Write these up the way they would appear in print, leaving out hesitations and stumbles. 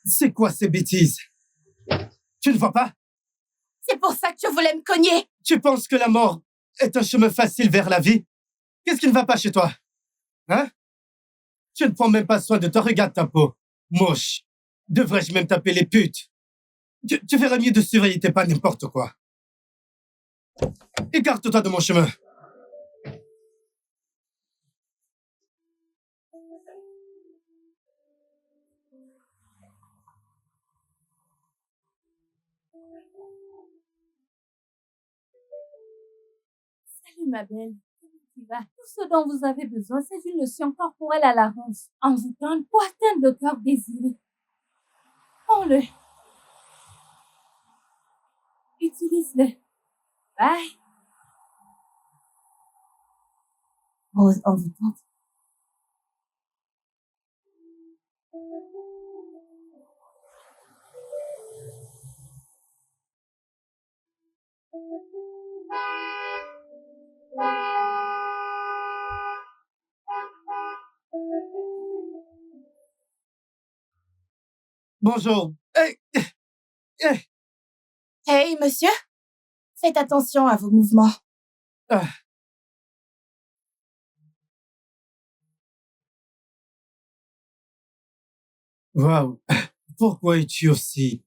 C'est quoi ces bêtises? Tu ne vois pas? C'est pour ça que tu voulais me cogner. Tu penses que la mort est un chemin facile vers la vie? Qu'est-ce qui ne va pas chez toi? Hein? Tu ne prends même pas soin de toi. Regarde ta peau. Moche. Devrais-je même taper les putes? Tu ferais mieux de surveiller tes pas n'importe quoi. Écarte-toi de mon chemin. Salut ma belle. Comment tu vas? Tout ce dont vous avez besoin, c'est une lotion corporelle à la rose, envoûtante pour atteindre le corps désiré. Prends-le. Utilise-le. Bye. Rose envoûtante. Bonjour. Hey. Hey, monsieur. Faites attention à vos mouvements. Ah. Waouh. Pourquoi es-tu aussi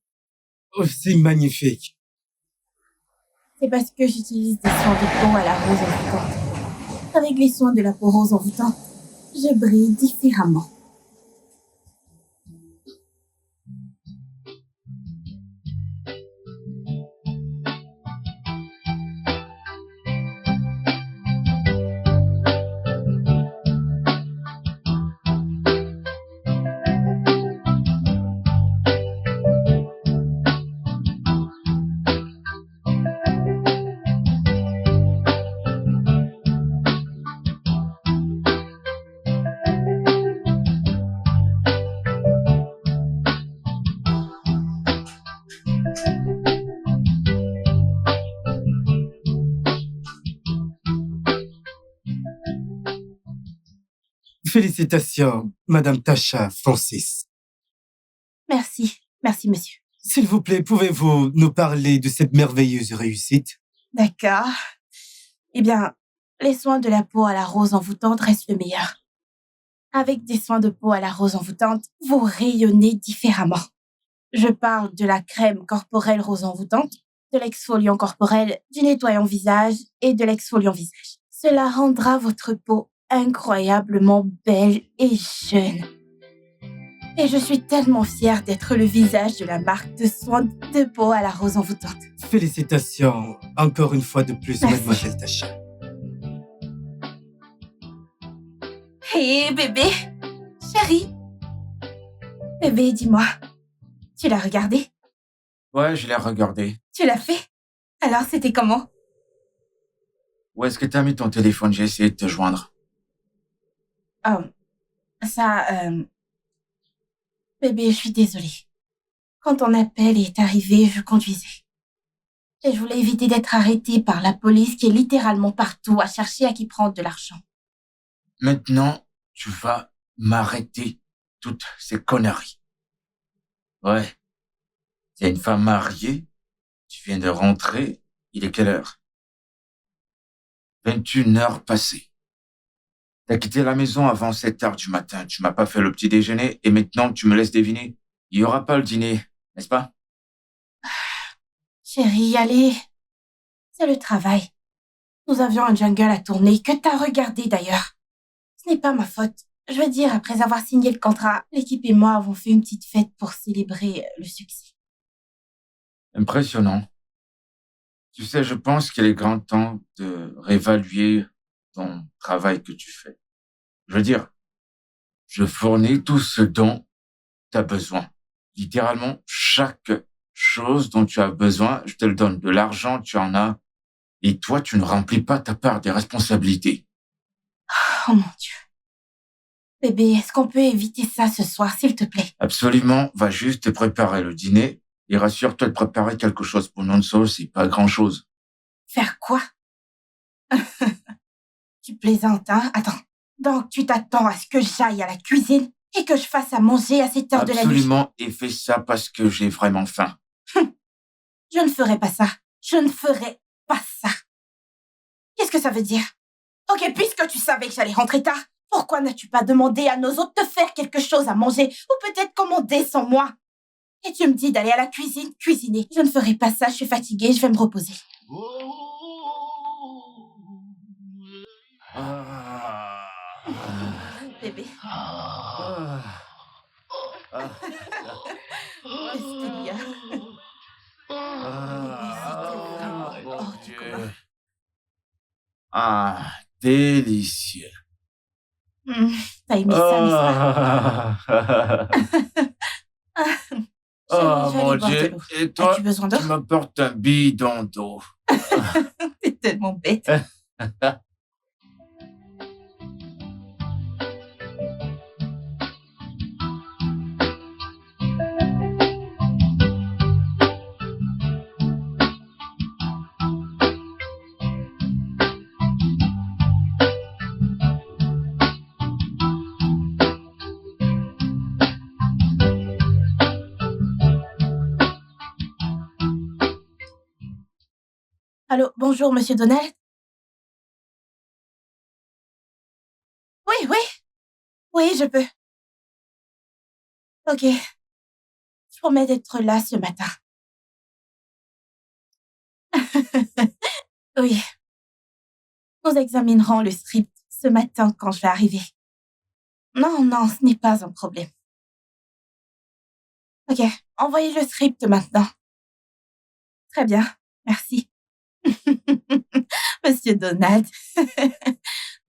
magnifique? C'est parce que j'utilise des soins de peau à la rose envoûtante. Avec les soins de la peau rose envoûtante, je brille différemment. Félicitations, Madame Tasha Francis. Merci. Merci, monsieur. S'il vous plaît, pouvez-vous nous parler de cette merveilleuse réussite? D'accord. Eh bien, les soins de la peau à la rose envoûtante restent le meilleur. Avec des soins de peau à la rose envoûtante, vous rayonnez différemment. Je parle de la crème corporelle rose envoûtante, de l'exfoliant corporel, du nettoyant visage et de l'exfoliant visage. Cela rendra votre peau incroyablement belle et jeune. Et je suis tellement fière d'être le visage de la marque de soins de peau à la rose envoûtante. Félicitations, encore une fois de plus, Merci. Mademoiselle Tasha. Hé, bébé, chérie. Bébé, dis-moi, tu l'as regardé? Ouais, je l'ai regardé. Tu l'as fait? Alors, c'était comment? Où est-ce que t'as mis ton téléphone? J'ai essayé de te joindre. Oh, ça, bébé, je suis désolée. Quand ton appel est arrivé, je conduisais. Et je voulais éviter d'être arrêtée par la police qui est littéralement partout à chercher à qui prendre de l'argent. Maintenant, tu vas m'arrêter toutes ces conneries. Ouais. T'es une femme mariée. Tu viens de rentrer. Il est quelle heure? 21h passées. T'as quitté la maison avant 7h du matin. Tu m'as pas fait le petit déjeuner et maintenant tu me laisses deviner. Il y aura pas le dîner, n'est-ce pas? Chérie, allez. C'est le travail. Nous avions un jungle à tourner que t'as regardé d'ailleurs. Ce n'est pas ma faute. Je veux dire, après avoir signé le contrat, l'équipe et moi avons fait une petite fête pour célébrer le succès. Impressionnant. Tu sais, je pense qu'il est grand temps de réévaluer ton travail que tu fais. Je veux dire, je fournis tout ce dont tu as besoin. Littéralement, chaque chose dont tu as besoin, je te le donne. De l'argent, tu en as. Et toi, tu ne remplis pas ta part des responsabilités. Oh mon Dieu. Bébé, est-ce qu'on peut éviter ça ce soir, s'il te plaît? Absolument, va juste te préparer le dîner et rassure-toi de préparer quelque chose pour Nonso, c'est pas grand-chose. Faire quoi? Tu plaisantes, hein? Attends. Donc, tu t'attends à ce que j'aille à la cuisine et que je fasse à manger à cette heure de la nuit. Absolument, et fais ça parce que j'ai vraiment faim. Je ne ferai pas ça. Je ne ferai pas ça. Qu'est-ce que ça veut dire? Ok, puisque tu savais que j'allais rentrer tard, pourquoi n'as-tu pas demandé à nos hôtes de faire quelque chose à manger ou peut-être commander sans moi? Et tu me dis d'aller à la cuisine, cuisiner. Je ne ferai pas ça, je suis fatiguée, je vais me reposer. Bébé. Qu'est-ce qu'il y a? Bébé, c'était vraiment hors du commun. Ah, délicieux. T'as aimé ça, n'est-ce pas? Mon J'allais boire de Dieu. l'eau. Et toi, As-tu besoin d'eau? tu m'apportes un bidon d'eau. T'es tellement bête. Allô, bonjour, monsieur Donald? Oui, oui. Oui, je peux. Ok. Je promets d'être là ce matin. Oui. Nous examinerons le script ce matin quand je vais arriver. Non, non, ce n'est pas un problème. Ok, envoyez le script maintenant. Très bien, merci. Monsieur Donald.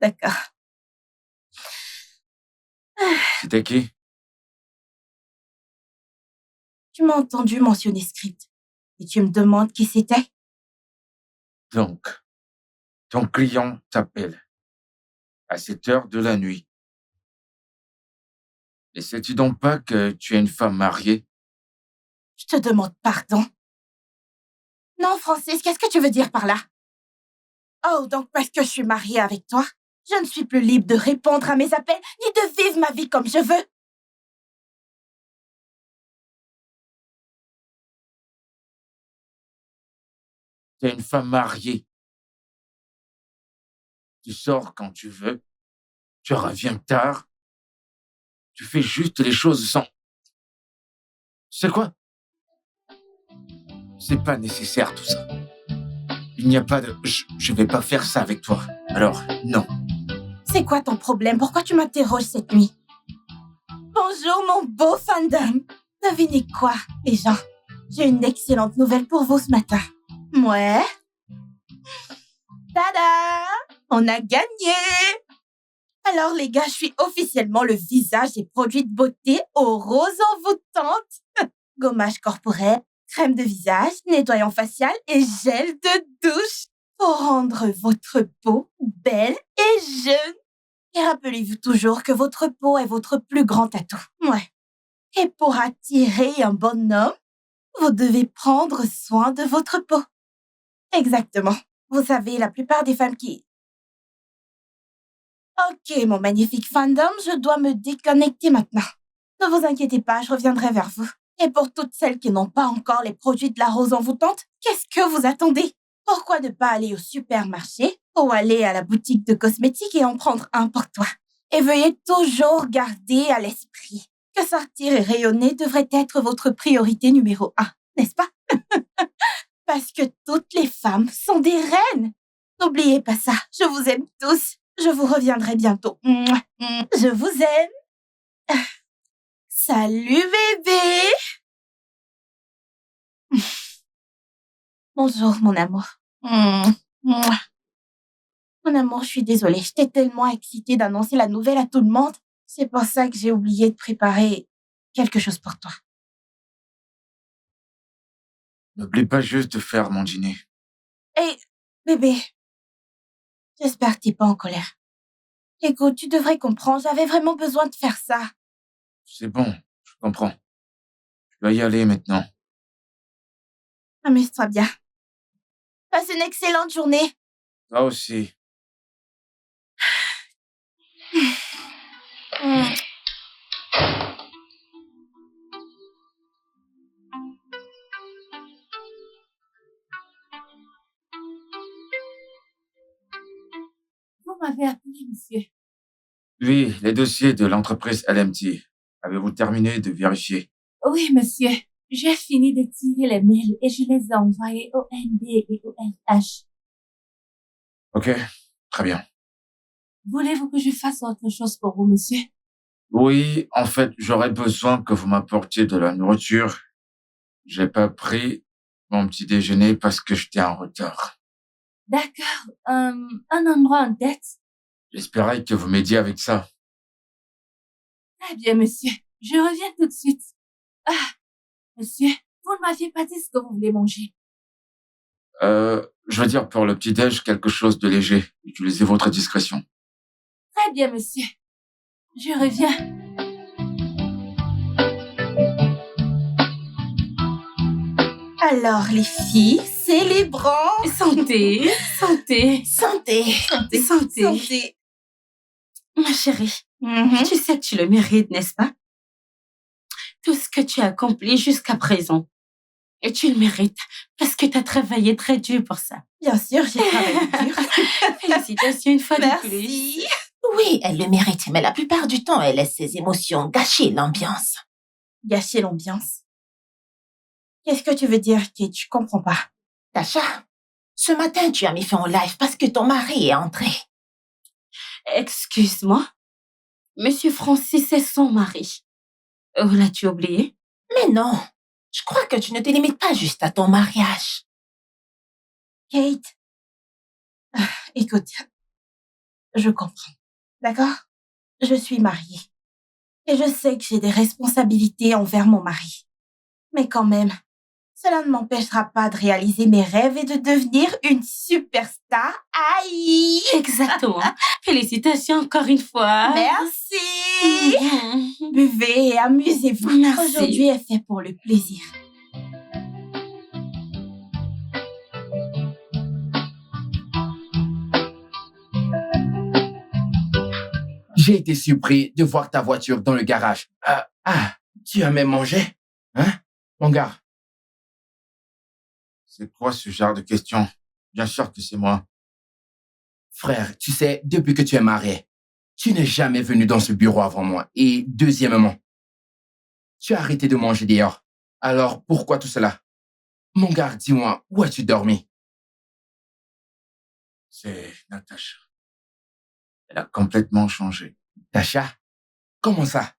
D'accord. C'était qui? Tu m'as entendu mentionner script. Et tu me demandes qui c'était? Donc, ton client t'appelle à cette heure de la nuit. Et sais-tu donc pas que tu es une femme mariée? Je te demande pardon. Non, Francis, qu'est-ce que tu veux dire par là? Oh, donc parce que je suis mariée avec toi, je ne suis plus libre de répondre à mes appels ni de vivre ma vie comme je veux. Tu es une femme mariée. Tu sors quand tu veux. Tu reviens tard. Tu fais juste les choses sans... C'est quoi? C'est pas nécessaire tout ça. Il n'y a pas de... Je vais pas faire ça avec toi. Alors, non. C'est quoi ton problème? Pourquoi tu m'interroges cette nuit? Bonjour, mon beau fandom. Devinez quoi, les gens? J'ai une excellente nouvelle pour vous ce matin. Ouais. Tada! On a gagné! Alors, les gars, je suis officiellement le visage des produits de beauté aux roses envoûtantes. Gommage corporel, crème de visage, nettoyant facial et gel de douche pour rendre votre peau belle et jeune. Et rappelez-vous toujours que votre peau est votre plus grand atout. Ouais. Et pour attirer un bon homme, vous devez prendre soin de votre peau. Exactement. Vous savez, la plupart des femmes qui... Ok, mon magnifique fandom, je dois me déconnecter maintenant. Ne vous inquiétez pas, je reviendrai vers vous. Et pour toutes celles qui n'ont pas encore les produits de la rose envoûtante, qu'est-ce que vous attendez? Pourquoi ne pas aller au supermarché ou aller à la boutique de cosmétiques et en prendre un pour toi? Et veuillez toujours garder à l'esprit que sortir et rayonner devrait être votre priorité numéro 1, n'est-ce pas? Parce que toutes les femmes sont des reines. N'oubliez pas ça, je vous aime tous. Je vous reviendrai bientôt. Je vous aime. Salut bébé. Bonjour mon amour. Mon amour, je suis désolée. J'étais tellement excitée d'annoncer la nouvelle à tout le monde. C'est pour ça que j'ai oublié de préparer quelque chose pour toi. N'oublie pas juste de faire mon dîner. Hé, bébé. J'espère que t'es pas en colère. Écoute, tu devrais comprendre, j'avais vraiment besoin de faire ça. C'est bon, je comprends. Je dois y aller maintenant. Amuse-toi bien. Passe une excellente journée. Toi aussi. Oui, monsieur. Oui, les dossiers de l'entreprise LMT. Avez-vous terminé de vérifier? Oui, monsieur. J'ai fini de tirer les mails et je les ai envoyés au ND et au RH. Ok, très bien. Voulez-vous que je fasse autre chose pour vous, monsieur? Oui, en fait, j'aurais besoin que vous m'apportiez de la nourriture. J'ai pas pris mon petit déjeuner parce que j'étais en retard. D'accord. Un endroit en tête? J'espérais que vous m'aidiez avec ça. Très bien, monsieur. Je reviens tout de suite. Ah, monsieur, vous ne m'aviez pas dit ce que vous voulez manger. Je veux dire pour le petit-déj, quelque chose de léger. Utilisez votre discrétion. Très bien, monsieur. Je reviens. Alors, les filles, célébrons. Santé, santé, Santé. santé, Santé. santé. Ma chérie, Mhm. tu sais que tu le mérites, n'est-ce pas? Tout ce que tu as accompli jusqu'à présent. Et tu le mérites parce que tu as travaillé très dur pour ça. Bien sûr, j'ai travaillé dur. Félicitations une fois de plus. Merci. Oui, elle le mérite, mais la plupart du temps, elle laisse ses émotions gâcher l'ambiance. Gâcher l'ambiance. Qu'est-ce que tu veux dire, Kate? Je comprends pas. Tasha, ce matin, tu as mis fin au live parce que ton mari est entré. Excuse-moi. Monsieur Francis est son mari. L'as-tu oublié? Mais non, je crois que tu ne te limites pas juste à ton mariage. Kate, écoute, je comprends. D'accord? Je suis mariée. Et je sais que j'ai des responsabilités envers mon mari. Mais quand même, cela ne m'empêchera pas de réaliser mes rêves et de devenir une superstar. Aïe! Exactement. Félicitations encore une fois. Merci! Mhm. Buvez et amusez-vous. Merci. Aujourd'hui est fait pour le plaisir. J'ai été surpris de voir ta voiture dans le garage. Tu as même mangé? Hein, mon gars? C'est quoi ce genre de questions? Bien sûr que c'est moi. Frère, tu sais, depuis que tu es marié, tu n'es jamais venu dans ce bureau avant moi. Et deuxièmement, tu as arrêté de manger dehors. Alors, pourquoi tout cela? Mon gars, dis-moi, où as-tu dormi? C'est Natacha. Elle a complètement changé. Tasha? Comment ça?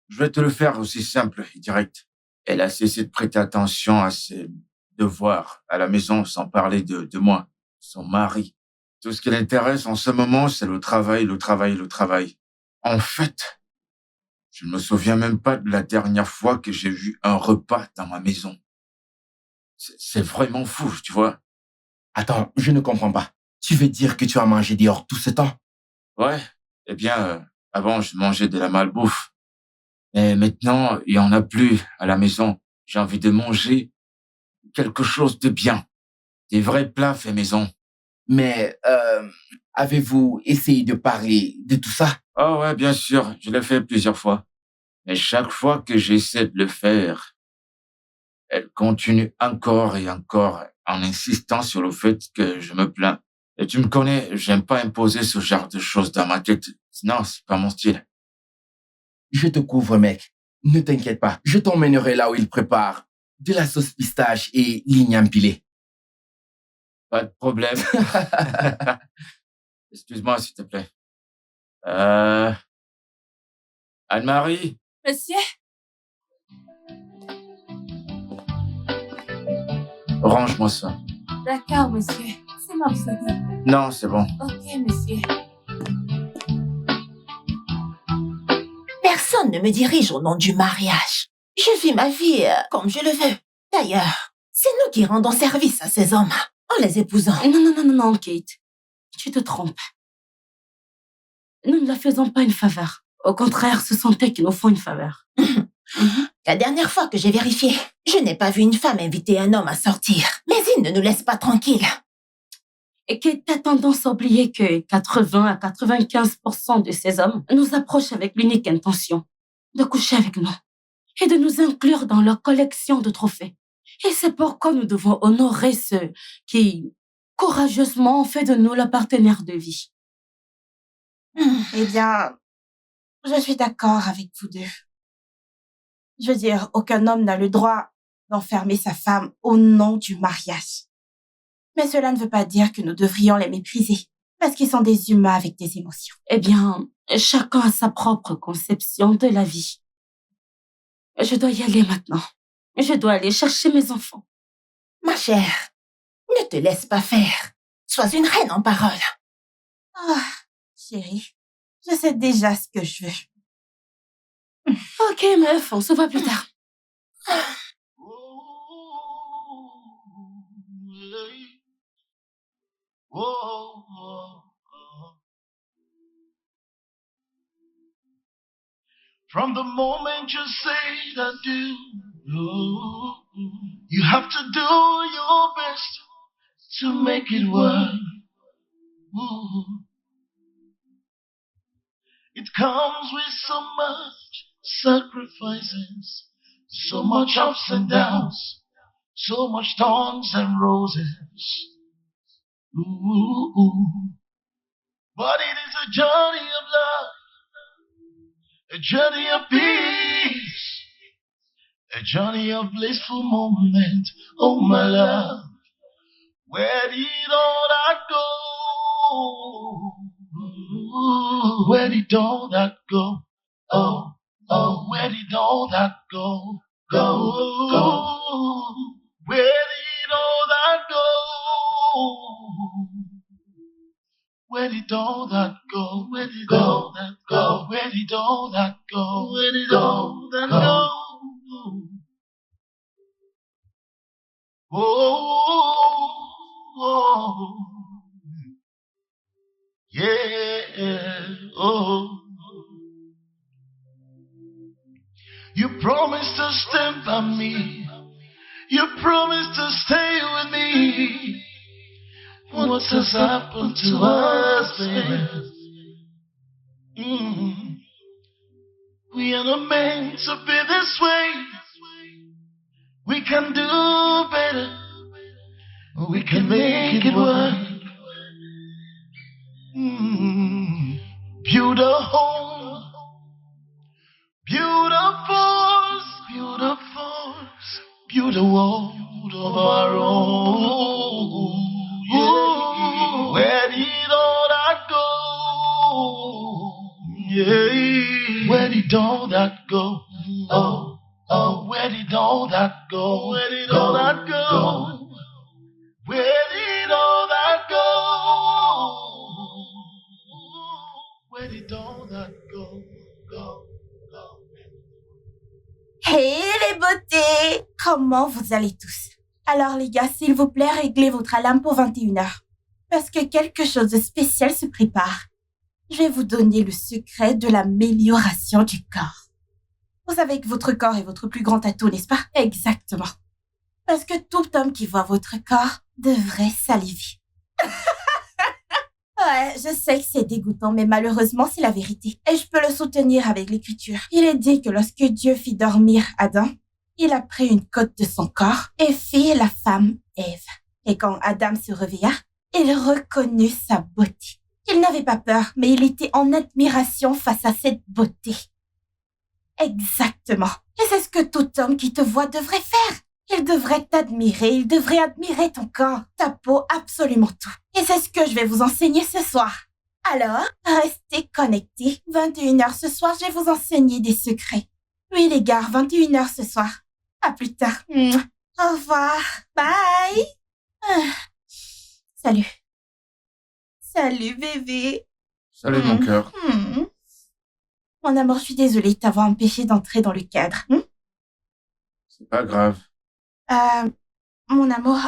Je vais te le faire aussi simple et direct. Elle a cessé de prêter attention à ses devoirs à la maison sans parler de moi, son mari. Tout ce qui l'intéresse en ce moment, c'est le travail, le travail, le travail. En fait, je ne me souviens même pas de la dernière fois que j'ai vu un repas dans ma maison. C'est vraiment fou, tu vois. Attends, je ne comprends pas. Tu veux dire que tu as mangé dehors tout ce temps? Ouais, eh bien, avant, je mangeais de la malbouffe. Mais maintenant, il y en a plus à la maison. J'ai envie de manger quelque chose de bien. Des vrais plats faits maison. Mais, avez-vous essayé de parler de tout ça? Oh ouais, bien sûr, je l'ai fait plusieurs fois. Mais chaque fois que j'essaie de le faire, elle continue encore et encore en insistant sur le fait que je me plains. Et tu me connais, j'aime pas imposer ce genre de choses dans ma tête. Non, c'est pas mon style. Je te couvre, mec. Ne t'inquiète pas. Je t'emmènerai là où il prépare de la sauce pistache et l'igname pilé. Pas de problème. Excuse-moi, s'il te plaît. Anne-Marie? Monsieur? Range-moi ça. D'accord, monsieur. C'est moi, vous aider. Non, c'est bon. Ok, monsieur. Personne ne me dirige au nom du mariage. Je vis ma vie comme je le veux. D'ailleurs, c'est nous qui rendons service à ces hommes en les épousant. Non, Kate. Tu te trompes. Nous ne leur faisons pas une faveur. Au contraire, ce sont eux qui nous font une faveur. La dernière fois que j'ai vérifié, je n'ai pas vu une femme inviter un homme à sortir. Mais il ne nous laisse pas tranquilles. Et Kate a tendance à oublier que 80 à 95% de ces hommes nous approchent avec l'unique intention de coucher avec nous et de nous inclure dans leur collection de trophées. Et c'est pourquoi nous devons honorer ceux qui courageusement ont fait de nous le partenaire de vie. Eh bien, je suis d'accord avec vous deux. Je veux dire, aucun homme n'a le droit d'enfermer sa femme au nom du mariage. Mais cela ne veut pas dire que nous devrions les mépriser, parce qu'ils sont des humains avec des émotions. Eh bien, chacun a sa propre conception de la vie. Je dois y aller maintenant. Je dois aller chercher mes enfants. Ma chère, ne te laisse pas faire. Sois une reine en parole. Ah, chérie, je sais déjà ce que je veux. Ok, meuf, on se voit plus tard. From the moment you say I do, you have to do your best to make it work. It comes with so much sacrifices, so much ups and downs, so much thorns and roses. But it is a journey of love, a journey of peace, a journey of blissful moment. Oh my love, where did all that go? Where did all that go? Oh, oh, where did all that go? Go. Where did all that go? Where did all that go? Where did all that go? Where did all that go? Where did all that go? Oh, yeah, oh. You promised to stand by me. You promised to stay with me. What has happened to us, baby? We are not meant to be this way. We can do better. We can make it work. Build a home. Build a force. Build a force. Build a world of our own. Yeah. Where did all that go? Yeah. Where did all that go? Oh, oh, where did all that go? Where did all that go? Where did all that go? Where did all that go? Go. Hey les beautés! Comment vous allez tous? Alors les gars, s'il vous plaît, réglez votre alarme pour 21h. Parce que quelque chose de spécial se prépare. Je vais vous donner le secret de l'amélioration du corps. Vous savez que votre corps est votre plus grand atout, n'est-ce pas? Exactement. Parce que tout homme qui voit votre corps devrait saliver. Ouais, je sais que c'est dégoûtant, mais malheureusement, c'est la vérité. Et je peux le soutenir avec l'écriture. Il est dit que lorsque Dieu fit dormir Adam, il a pris une côte de son corps et fit la femme Ève. Et quand Adam se réveilla, il reconnut sa beauté. Il n'avait pas peur, mais il était en admiration face à cette beauté. Exactement. Et c'est ce que tout homme qui te voit devrait faire. Il devrait t'admirer, il devrait admirer ton corps, ta peau, absolument tout. Et c'est ce que je vais vous enseigner ce soir. Alors, restez connectés. 21h ce soir, je vais vous enseigner des secrets. Oui les gars, 21h ce soir. À plus tard. Au revoir. Bye. Salut. Salut bébé. Salut mon cœur. Mon amour, je suis désolée de t'avoir empêché d'entrer dans le cadre. C'est pas grave. Mon amour,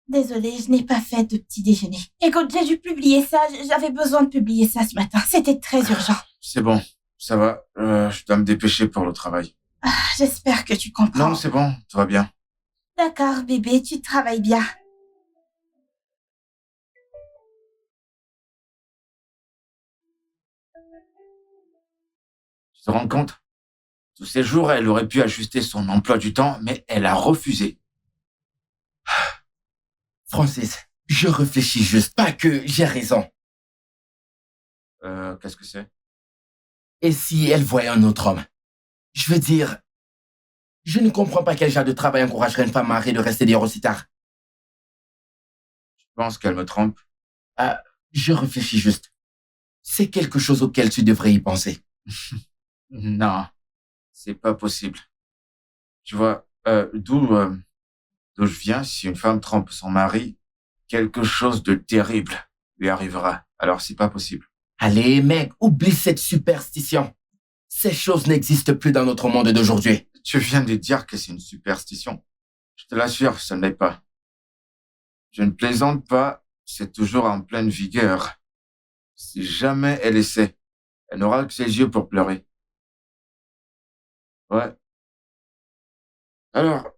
désolée, je n'ai pas fait de petit déjeuner. Écoute, j'ai dû publier ça, j'avais besoin de publier ça ce matin. C'était très urgent. C'est bon, ça va. Je dois me dépêcher pour le travail. J'espère que tu comprends. Non, c'est bon, tout va bien. D'accord, bébé, tu travailles bien. Tu te rends compte? Tous ces jours, elle aurait pu ajuster son emploi du temps, mais elle a refusé. Francis, Je réfléchis juste, pas que j'ai raison. Qu'est-ce que c'est? Et si elle voyait un autre homme? Je veux dire, je ne comprends pas quel genre de travail encouragerait une femme mariée de rester dehors aussi tard. Je pense qu'elle me trompe. Ah, je réfléchis juste. C'est quelque chose auquel tu devrais y penser. Non, c'est pas possible. Tu vois, d'où je viens, si une femme trompe son mari, quelque chose de terrible lui arrivera. Alors c'est pas possible. Allez, mec, oublie cette superstition. Ces choses n'existent plus dans notre monde d'aujourd'hui. Tu viens de dire que c'est une superstition. Je te l'assure, ça ne l'est pas. Je ne plaisante pas, c'est toujours en pleine vigueur. Si jamais elle essaie, elle n'aura que ses yeux pour pleurer. Ouais. Alors,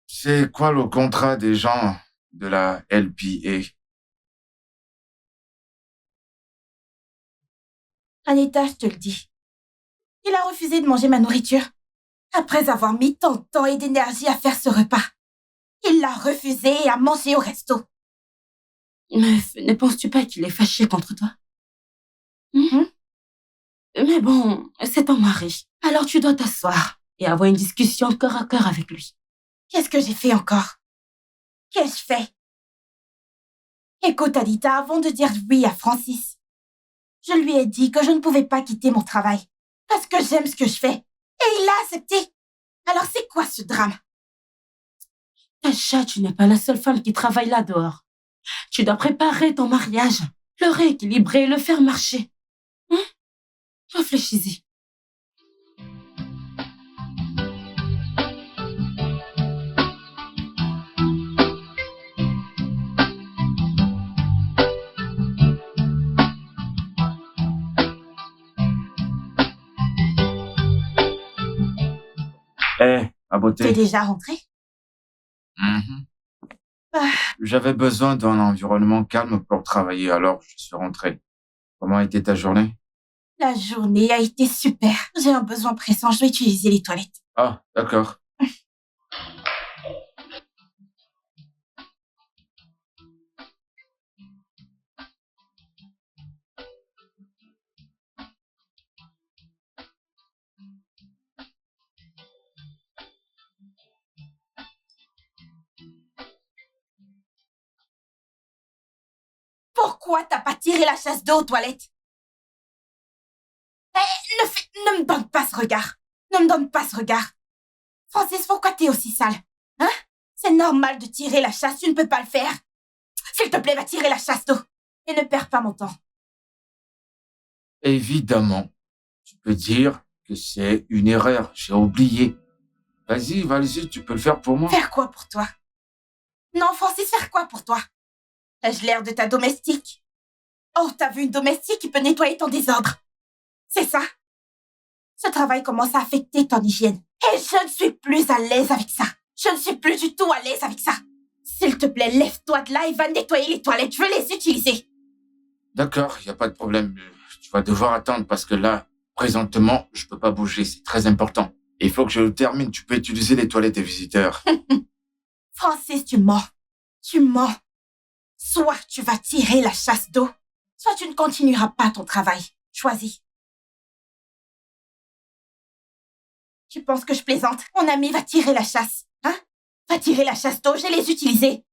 c'est quoi le contrat des gens de la LPA? Anita, je te le dis. Il a refusé de manger ma nourriture. Après avoir mis tant de temps et d'énergie à faire ce repas. Il l'a refusé et a mangé au resto. Meuf, ne penses-tu pas qu'il est fâché contre toi? Mais bon, c'est ton mari. Alors tu dois t'asseoir et avoir une discussion cœur à cœur avec lui. Qu'est-ce que j'ai fait encore? Qu'ai-je fait? Écoute, Anita, avant de dire oui à Francis, je lui ai dit que je ne pouvais pas quitter mon travail parce que j'aime ce que je fais. Et il l'a accepté. Alors c'est quoi ce drame? Tasha, tu n'es pas la seule femme qui travaille là dehors. Tu dois préparer ton mariage, le rééquilibrer, le faire marcher. Réfléchis-y. Ma beauté. T'es déjà rentré? Mhm. Ah. J'avais besoin d'un environnement calme pour travailler, alors je suis rentré. Comment a été ta journée? La journée a été super. J'ai un besoin pressant, je dois utiliser les toilettes. Ah, d'accord. Pourquoi t'as pas tiré la chasse d'eau aux toilettes? Ne me donne pas ce regard. Ne me donne pas ce regard. Francis, pourquoi t'es aussi sale? Hein? C'est normal de tirer la chasse, tu ne peux pas le faire. S'il te plaît, va tirer la chasse d'eau. Et ne perds pas mon temps. Évidemment. Tu peux dire que c'est une erreur. J'ai oublié. Vas-y, tu peux le faire pour moi. Faire quoi pour toi? Non, Francis, faire quoi pour toi? Ai-je l'air de ta domestique? Oh, t'as vu une domestique qui peut nettoyer ton désordre. C'est ça? Ce travail commence à affecter ton hygiène. Et je ne suis plus à l'aise avec ça. Je ne suis plus du tout à l'aise avec ça. S'il te plaît, lève-toi de là et va nettoyer les toilettes. Je veux les utiliser. D'accord, il n'y a pas de problème. Tu vas devoir attendre parce que là, présentement, je peux pas bouger. C'est très important. Et il faut que je le termine. Tu peux utiliser les toilettes des visiteurs. Francis, tu mens. Tu mens. Soit tu vas tirer la chasse d'eau, soit tu ne continueras pas ton travail. Choisis. Tu penses que je plaisante? Mon ami va tirer la chasse. Hein? Va tirer la chasse d'eau, je vais les utiliser.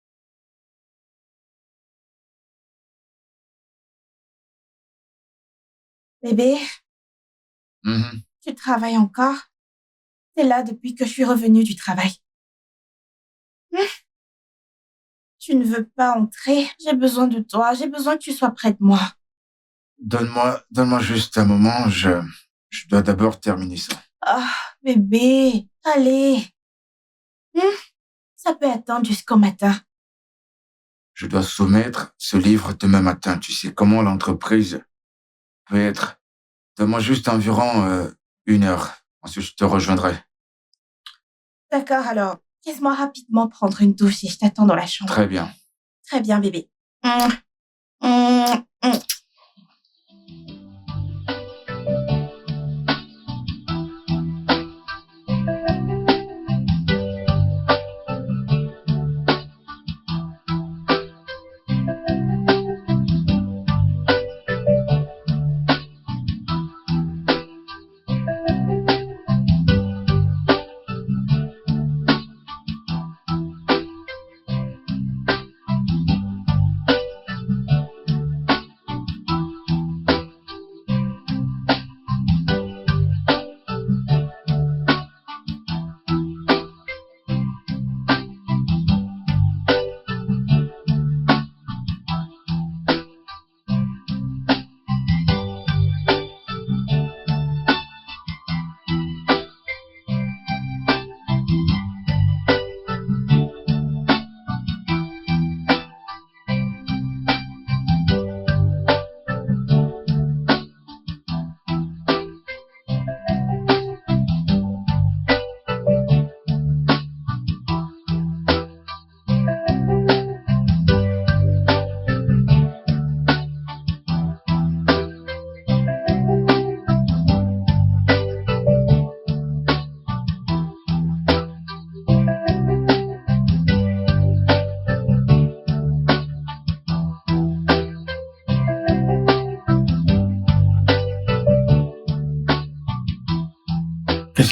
Bébé, Tu travailles encore? T'es là depuis que je suis revenue du travail. Tu ne veux pas entrer? J'ai besoin de toi, j'ai besoin que tu sois près de moi. Donne-moi juste un moment. Je dois d'abord terminer ça. Ah, bébé, allez. Ça peut attendre jusqu'au matin. Je dois soumettre ce livre demain matin. Tu sais comment l'entreprise peut être. Donne-moi juste environ 1 heure. Ensuite, je te rejoindrai. D'accord, alors, laisse-moi rapidement prendre une douche et je t'attends dans la chambre. Très bien. Très bien, bébé.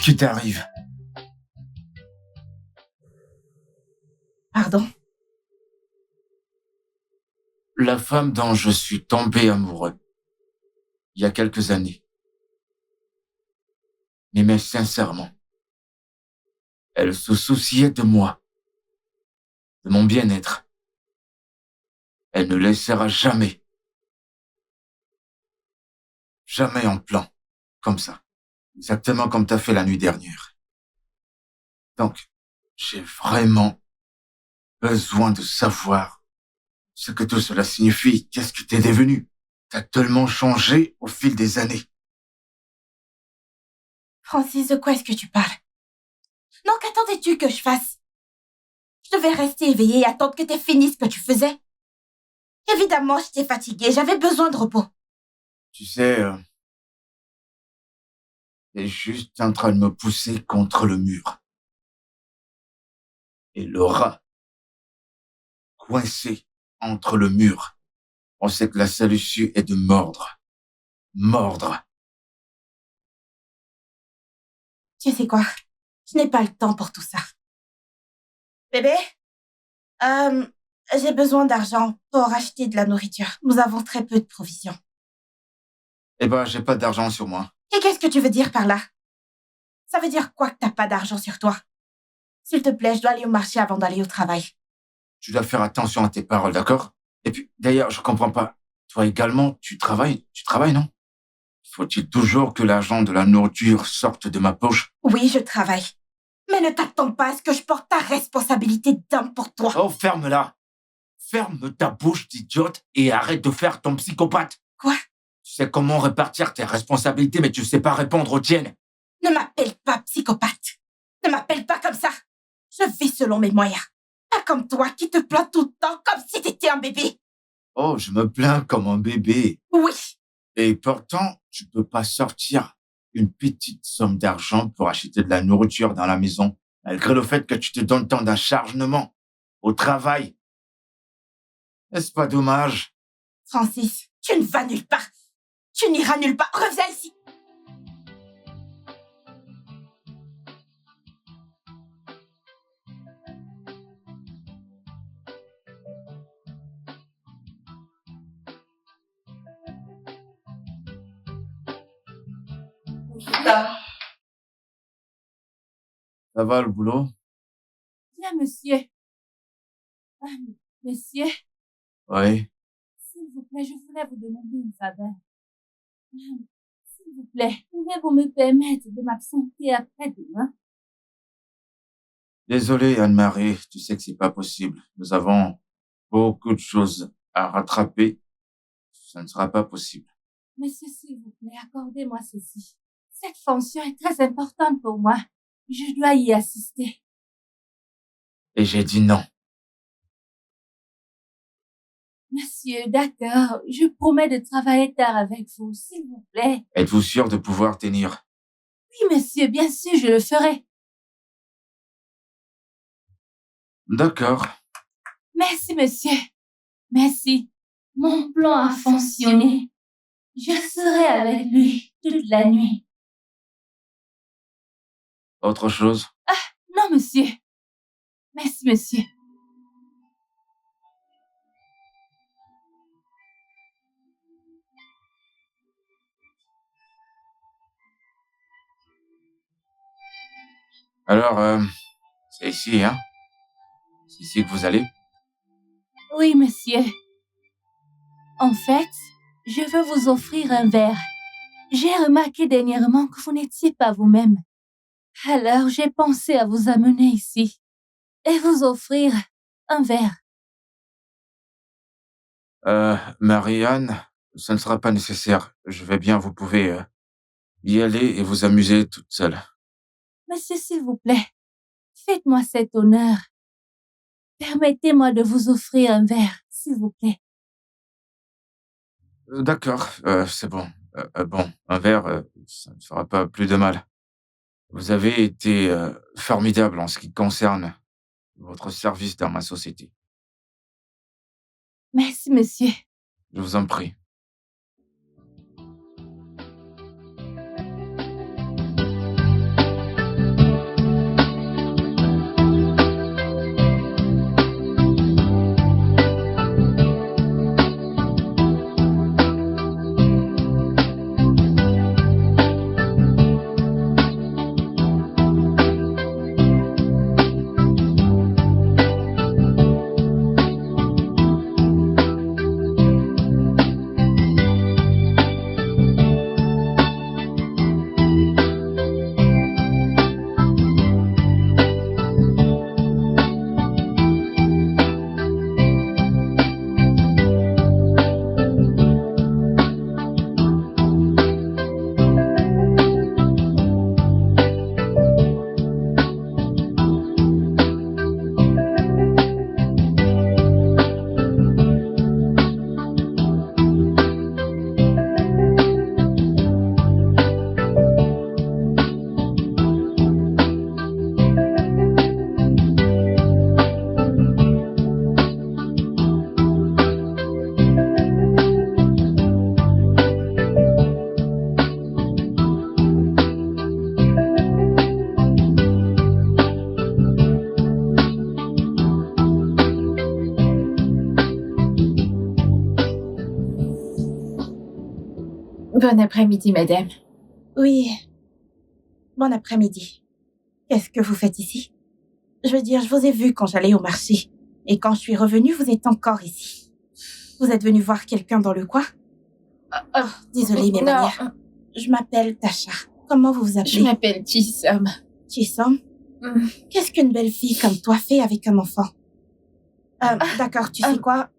qui t'arrive? Pardon? La femme dont je suis tombé amoureux, il y a quelques années. Mais sincèrement, elle se souciait de moi, de mon bien-être. Elle ne laissera jamais en plan, comme ça. Exactement comme t'as fait la nuit dernière. Donc, j'ai vraiment besoin de savoir ce que tout cela signifie. Qu'est-ce que t'es devenu? T'as tellement changé au fil des années. Francis, de quoi est-ce que tu parles? Non, qu'attendais-tu que je fasse? Je devais rester éveillée et attendre que t'aies fini ce que tu faisais. Évidemment, j'étais fatiguée, j'avais besoin de repos. Tu sais, t'es juste en train de me pousser contre le mur. Et le rat, coincé entre le mur, on sait que la seule issue est de mordre. Mordre. Tu sais quoi? Je n'ai pas le temps pour tout ça. Bébé? J'ai besoin d'argent pour acheter de la nourriture. Nous avons très peu de provisions. Eh ben, j'ai pas d'argent sur moi. Et qu'est-ce que tu veux dire par là? Ça veut dire quoi que t'as pas d'argent sur toi? S'il te plaît, je dois aller au marché avant d'aller au travail. Tu dois faire attention à tes paroles, d'accord? Et puis, d'ailleurs, je comprends pas. Toi également, tu travailles, non? Faut-il toujours que l'argent de la nourriture sorte de ma poche? Oui, je travaille. Mais ne t'attends pas à ce que je porte ta responsabilité d'homme pour toi. Oh, ferme-la. Ferme ta bouche d'idiote et arrête de faire ton psychopathe. Quoi? Tu sais comment répartir tes responsabilités, mais tu sais pas répondre aux tiennes. Ne m'appelle pas psychopathe. Ne m'appelle pas comme ça. Je vis selon mes moyens. Pas comme toi qui te plains tout le temps comme si t'étais un bébé. Oh, je me plains comme un bébé. Oui. Et pourtant, tu peux pas sortir une petite somme d'argent pour acheter de la nourriture dans la maison, malgré le fait que tu te donnes tant d'acharnement au travail. N'est-ce pas dommage? Francis, tu ne vas nulle part. Tu n'iras nulle part. Reviens ici. Ça va le boulot? Bien, monsieur. Ah, monsieur, Oui. s'il vous plaît, je voulais vous demander une faveur. S'il vous plaît, pouvez-vous me permettre de m'absenter après-demain? Désolé, Anne-Marie, tu sais que c'est pas possible. Nous avons beaucoup de choses à rattraper. Ça ne sera pas possible. Monsieur, s'il vous plaît, accordez-moi ceci. Cette fonction est très importante pour moi. Je dois y assister. Et j'ai dit non. Monsieur, d'accord, je promets de travailler tard avec vous, s'il vous plaît. Êtes-vous sûr de pouvoir tenir? Oui, monsieur, bien sûr, je le ferai. D'accord. Merci, monsieur. Merci. Mon plan a fonctionné. Je serai avec lui toute la nuit. Autre chose? Non, monsieur. Merci, monsieur. Alors, c'est ici, hein? C'est ici que vous allez? Oui, monsieur. En fait, je veux vous offrir un verre. J'ai remarqué dernièrement que vous n'étiez pas vous-même. Alors, j'ai pensé à vous amener ici et vous offrir un verre. Marianne, ça ne sera pas nécessaire. Je vais bien, vous pouvez y aller et vous amuser toute seule. Monsieur, s'il vous plaît, faites-moi cet honneur. Permettez-moi de vous offrir un verre, s'il vous plaît. D'accord, c'est bon. Bon, un verre, ça ne fera pas plus de mal. Vous avez été formidable en ce qui concerne votre service dans ma société. Merci, monsieur. Je vous en prie. Bon après-midi, madame. Oui. Bon après-midi. Qu'est-ce que vous faites ici? Je veux dire, je vous ai vu quand j'allais au marché. Et quand je suis revenue, vous êtes encore ici. Vous êtes venu voir quelqu'un dans le coin? Désolée, mes manières. Je m'appelle Tasha. Comment vous vous appelez? Je m'appelle Chisom. Chisom? Qu'est-ce qu'une belle fille comme toi fait avec un enfant? D'accord, tu sais quoi?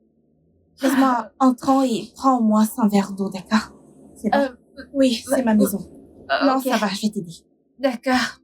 Laisse-moi entrant et prends au moins 100 verres d'eau, d'accord? C'est bon? Oui, c'est ma maison. Non, ok. ça va, je vais t'aider. D'accord.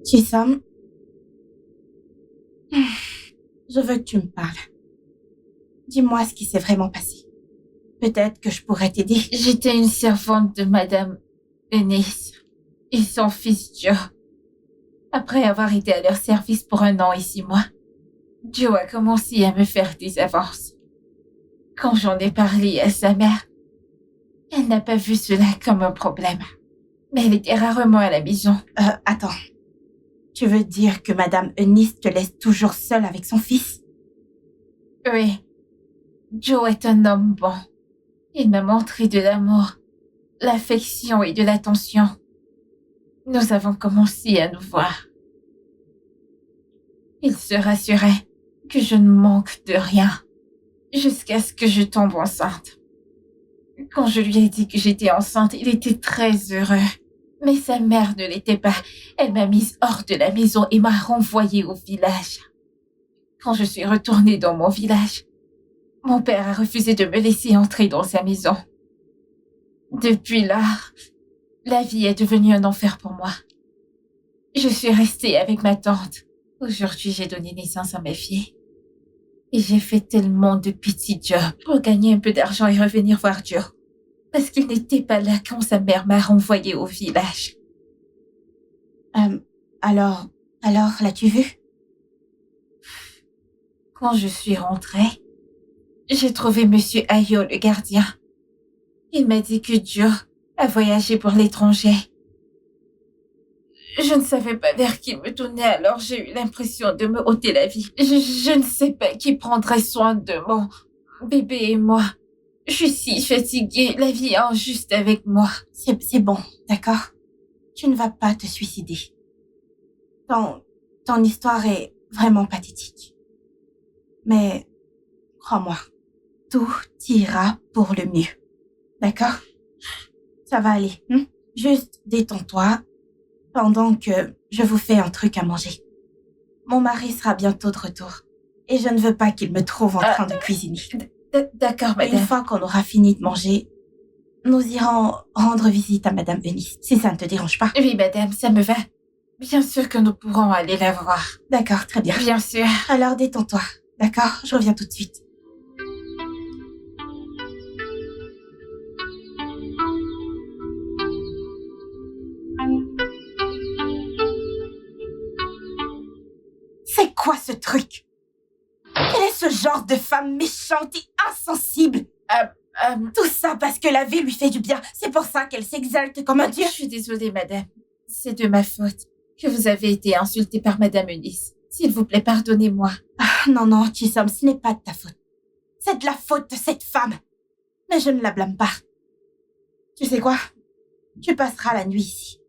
Chisom, je veux que tu me parles. Dis-moi ce qui s'est vraiment passé. Peut-être que je pourrais t'aider. J'étais une servante de Madame Eunice et son fils Joe. Après avoir été à leur service pour 1 an et 6 mois, Joe a commencé à me faire des avances. Quand j'en ai parlé à sa mère, elle n'a pas vu cela comme un problème. Mais elle était rarement à la maison. Attends. Tu veux dire que Madame Eunice te laisse toujours seule avec son fils? Oui. Joe est un homme bon. Il m'a montré de l'amour, l'affection et de l'attention. Nous avons commencé à nous voir. Il se rassurait que je ne manque de rien, jusqu'à ce que je tombe enceinte. Quand je lui ai dit que j'étais enceinte, il était très heureux. Mais sa mère ne l'était pas. Elle m'a mise hors de la maison et m'a renvoyée au village. Quand je suis retournée dans mon village, mon père a refusé de me laisser entrer dans sa maison. Depuis là, la vie est devenue un enfer pour moi. Je suis restée avec ma tante. Aujourd'hui, j'ai donné naissance à ma fille. Et j'ai fait tellement de petits jobs pour gagner un peu d'argent et revenir voir Joe. Parce qu'il n'était pas là quand sa mère m'a renvoyée au village. Alors, l'as-tu vu? Quand je suis rentrée, j'ai trouvé Monsieur Ayo, le gardien. Il m'a dit que Joe a voyagé pour l'étranger. Je ne savais pas vers qui me tourner, alors j'ai eu l'impression de me ôter la vie. Je ne sais pas qui prendrait soin de mon bébé et moi. Je suis si fatiguée, la vie est injuste avec moi. C'est bon, d'accord? Tu ne vas pas te suicider. Ton histoire est vraiment pathétique. Mais, crois-moi, tout ira pour le mieux. D'accord? Ça va aller. Juste détends-toi pendant que je vous fais un truc à manger. Mon mari sera bientôt de retour. Et je ne veux pas qu'il me trouve en train de cuisiner. D'accord, madame. Une fois qu'on aura fini de manger, nous irons rendre visite à Madame Eunice, si ça ne te dérange pas. Oui, madame, ça me va. Bien sûr que nous pourrons aller la voir. D'accord, très bien. Bien sûr. Alors détends-toi, d'accord? Je reviens tout de suite. C'est quoi ce truc? Quel est ce genre de femme méchante et insensible? Tout ça parce que la vie lui fait du bien. C'est pour ça qu'elle s'exalte comme un dieu. Je suis désolée, madame. C'est de ma faute que vous avez été insultée par Madame Eunice. S'il vous plaît, pardonnez-moi. Non, Chisom, ce n'est pas de ta faute. C'est de la faute de cette femme. Mais je ne la blâme pas. Tu sais quoi? Tu passeras la nuit ici.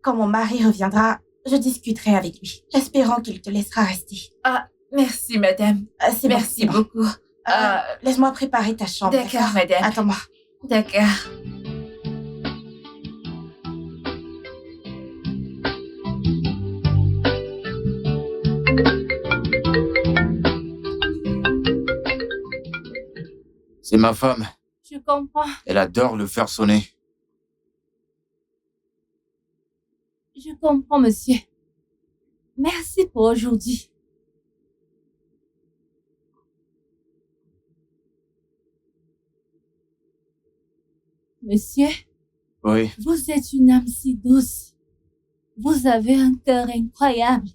Quand mon mari reviendra, je discuterai avec lui, espérant qu'il te laissera rester. Ah, merci, madame. C'est bon, Merci c'est bon. beaucoup. Laisse-moi préparer ta chambre. D'accord, madame. Attends-moi. D'accord. C'est ma femme. Je comprends. Elle adore le faire sonner. Je comprends, monsieur. Merci pour aujourd'hui. Monsieur, Oui. vous êtes une âme si douce. Vous avez un cœur incroyable.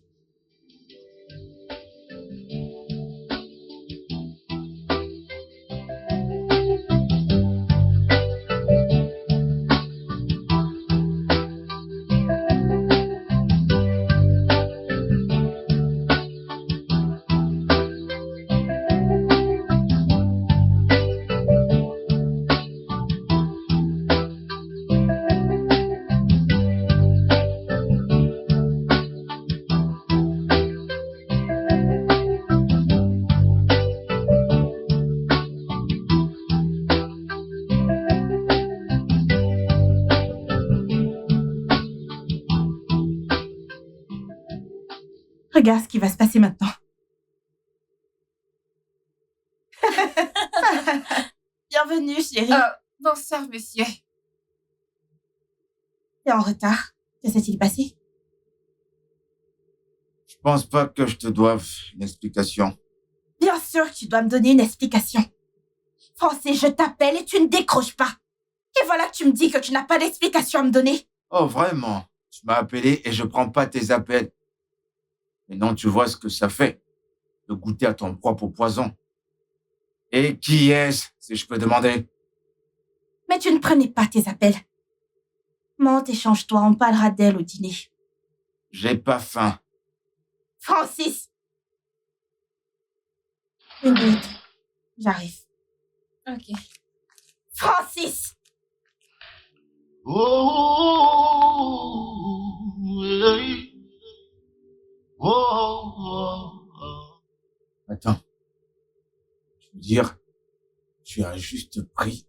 Regarde ce qui va se passer maintenant. Bienvenue, chérie. Bonsoir, monsieur. T'es en retard. Que s'est-il passé? Je pense pas que je te doive une explication. Bien sûr que tu dois me donner une explication. Francis, je t'appelle et tu ne décroches pas. Et voilà que tu me dis que tu n'as pas d'explication à me donner. Oh, vraiment? Tu m'as appelé et je prends pas tes appels. Mais non, tu vois ce que ça fait de goûter à ton propre poison. Et qui est-ce, si je peux demander? Mais tu ne prenais pas tes appels. Monte et change-toi, on parlera d'elle au dîner. J'ai pas faim. Francis! Une minute. J'arrive. Ok. Francis! Oh, hey. Oh. Attends. Je veux dire, tu as juste pris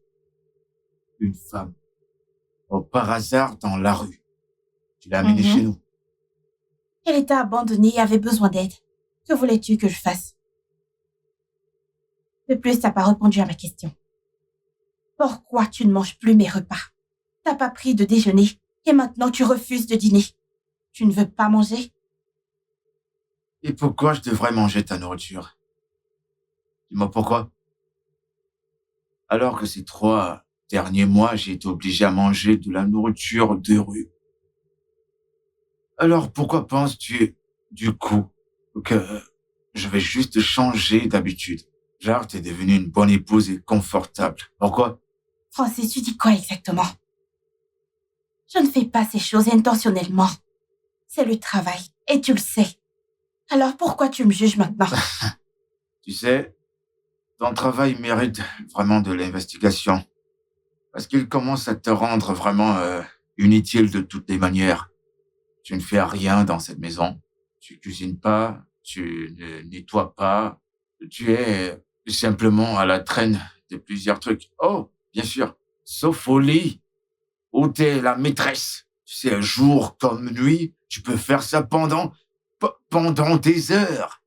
une femme par hasard dans la rue. Tu l'as amenée chez nous. Elle était abandonnée et avait besoin d'aide. Que voulais-tu que je fasse? De plus, t'as pas répondu à ma question. Pourquoi tu ne manges plus mes repas? T'as pas pris de déjeuner et maintenant tu refuses de dîner. Tu ne veux pas manger? Et pourquoi je devrais manger ta nourriture? Dis-moi pourquoi. Alors que ces 3 derniers mois, j'ai été obligé à manger de la nourriture de rue. Alors pourquoi penses-tu, du coup, que je vais juste changer d'habitude? Genre, t'es devenue une bonne épouse et confortable. Pourquoi? Francis, tu dis quoi exactement? Je ne fais pas ces choses intentionnellement. C'est le travail, et tu le sais. Alors pourquoi tu me juges maintenant? Tu sais, ton travail mérite vraiment de l'investigation. Parce qu'il commence à te rendre vraiment inutile de toutes les manières. Tu ne fais rien dans cette maison. Tu cuisines pas, tu ne nettoies pas. Tu es simplement à la traîne de plusieurs trucs. Oh, bien sûr, sauf au lit, où t'es la maîtresse. Tu sais, jour comme nuit, tu peux faire ça pendant des heures.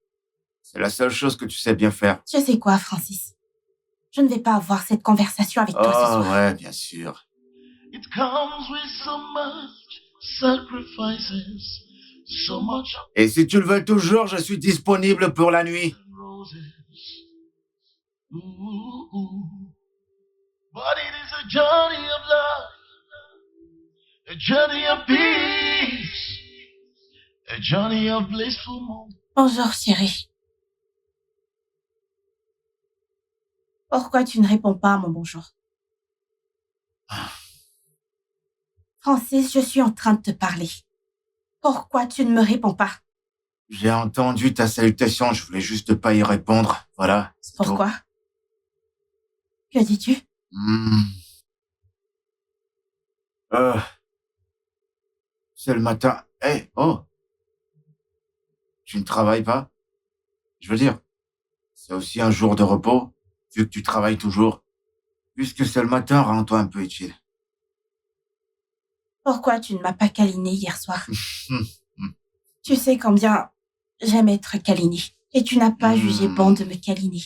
C'est la seule chose que tu sais bien faire. Tu sais quoi, Francis? Je ne vais pas avoir cette conversation avec toi ce Oh, soir. ouais, bien sûr. It comes with so much sacrifices, so much Et si tu le veux toujours, je suis disponible pour la nuit. roses. Ooh. But it is a journey of love, a journey of peace, a journey of blissful moments. Bonjour, chérie. Pourquoi tu ne réponds pas à mon bonjour? Francis, je suis en train de te parler. Pourquoi tu ne me réponds pas? J'ai entendu ta salutation, je voulais juste pas y répondre. Voilà. c'est tout. Pourquoi? Que dis-tu? Hmm. C'est le matin. Oh, tu ne travailles pas? Je veux dire, c'est aussi un jour de repos, vu que tu travailles toujours. Puisque c'est le matin, rends-toi un peu utile. Pourquoi tu ne m'as pas câliné hier soir? Hmm, hmm, Tu sais combien j'aime être câlinée. Et tu n'as pas jugé bon de me câliner.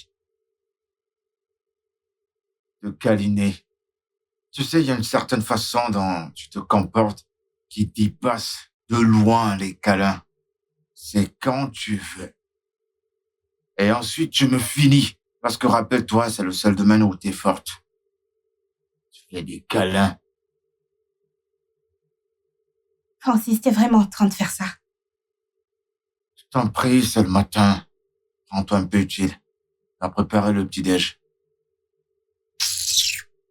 De câliner. Tu sais, il y a une certaine façon dont tu te comportes qui dépasse de loin les câlins. C'est quand tu veux. Et ensuite, tu me finis. Parce que rappelle-toi, c'est le seul domaine où t'es forte. Tu fais des câlins. Francis, t'es vraiment en train de faire ça. Je t'en prie, c'est le matin. Rends-toi un peu utile. Va préparer le petit-déj.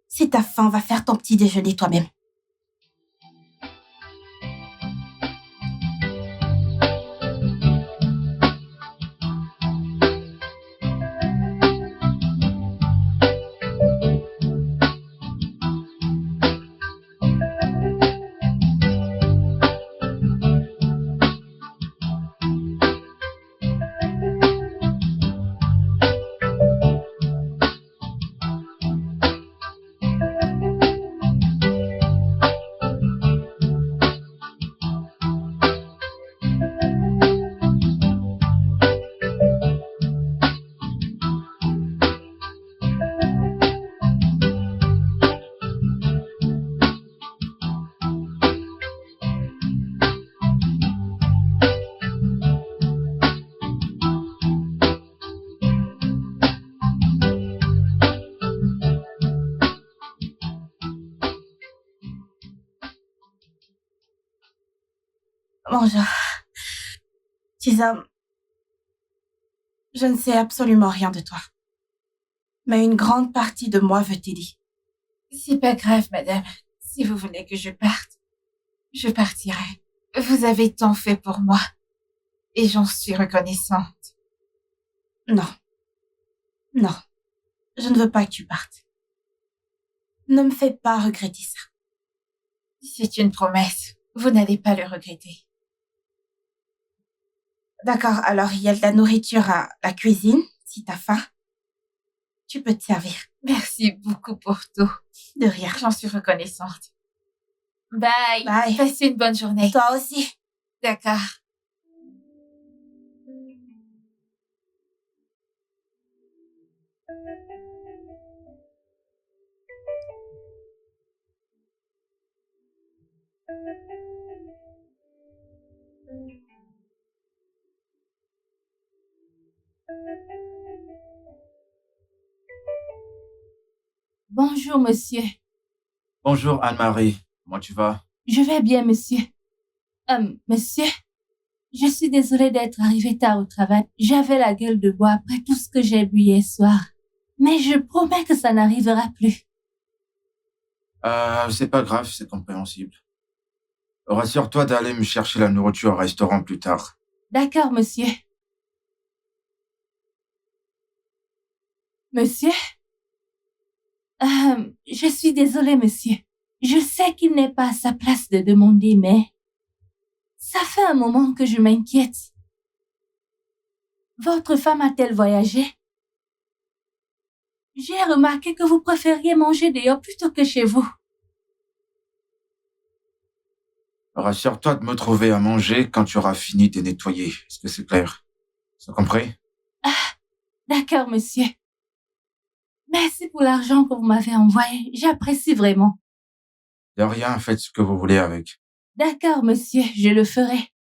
Si t'as faim, va faire ton petit déjeuner toi-même. Bonjour. Tisa, je ne sais absolument rien de toi. Mais une grande partie de moi veut t'aider. C'est pas grave, madame. Si vous voulez que je parte, je partirai. Vous avez tant fait pour moi. Et j'en suis reconnaissante. Non. Non. Je ne veux pas que tu partes. Ne me fais pas regretter ça. C'est une promesse. Vous n'allez pas le regretter. D'accord, alors il y a de la nourriture à la cuisine, si t'as faim. Tu peux te servir. Merci beaucoup pour tout. De rien. J'en suis reconnaissante. Bye. Bye. Passez une bonne journée. Toi aussi. D'accord. Bonjour, monsieur. Bonjour Anne-Marie. Comment tu vas? Je vais bien, monsieur. Monsieur, je suis désolée d'être arrivée tard au travail. J'avais la gueule de bois après tout ce que j'ai bu hier soir. Mais je promets que ça n'arrivera plus. C'est pas grave, c'est compréhensible. Rassure-toi d'aller me chercher la nourriture au restaurant plus tard. D'accord, monsieur. Monsieur? Je suis désolée, monsieur. Je sais qu'il n'est pas à sa place de demander, mais ça fait un moment que je m'inquiète. Votre femme a-t-elle voyagé? J'ai remarqué que vous préfériez manger dehors plutôt que chez vous. Rassure-toi de me trouver à manger quand tu auras fini de nettoyer. Est-ce que c'est clair? C'est compris? D'accord, monsieur. Merci pour l'argent que vous m'avez envoyé. J'apprécie vraiment. De rien, faites ce que vous voulez avec. D'accord, monsieur, je le ferai.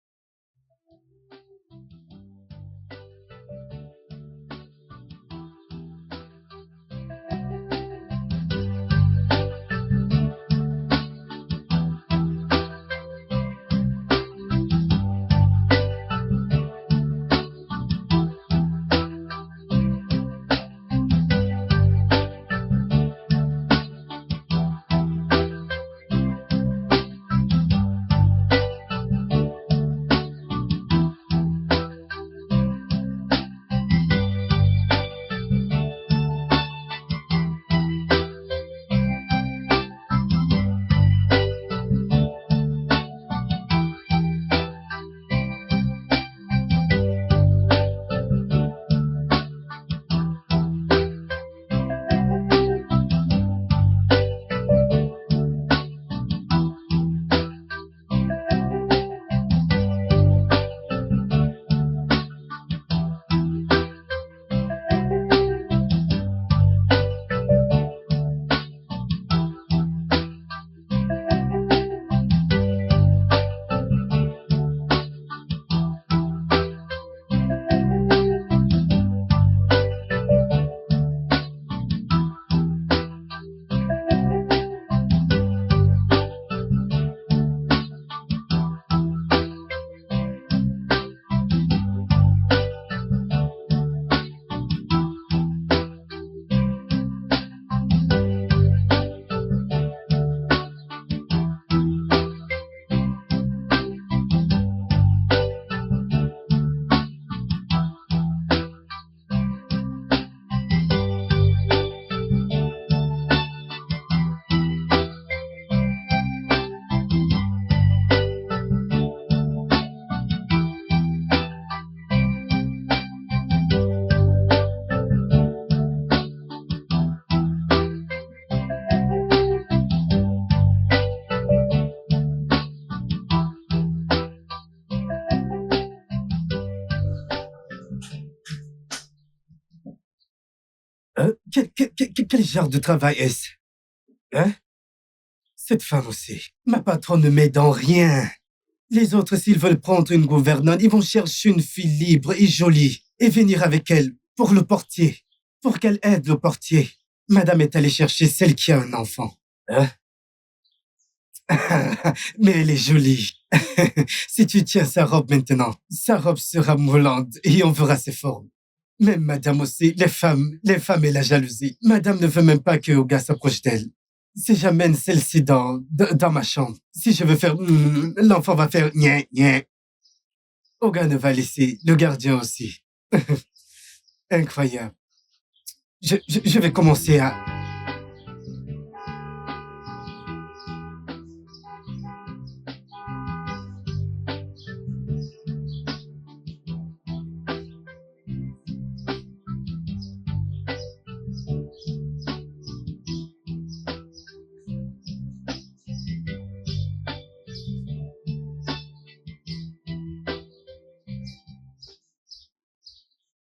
Quel genre de travail est-ce? Hein? Cette femme aussi. Ma patronne ne m'aide en rien. Les autres, s'ils veulent prendre une gouvernante, ils vont chercher une fille libre et jolie et venir avec elle pour le portier, pour qu'elle aide le portier. Madame est allée chercher celle qui a un enfant. Hein? Mais elle est jolie. Si tu tiens sa robe maintenant, sa robe sera moulante et on verra ses formes. Même madame aussi, les femmes et la jalousie. Madame ne veut même pas que Oga s'approche d'elle. Si j'amène celle-ci dans ma chambre, si je veux faire l'enfant va faire nya nya. Oga ne va laisser, le gardien aussi. Incroyable. Je vais commencer à...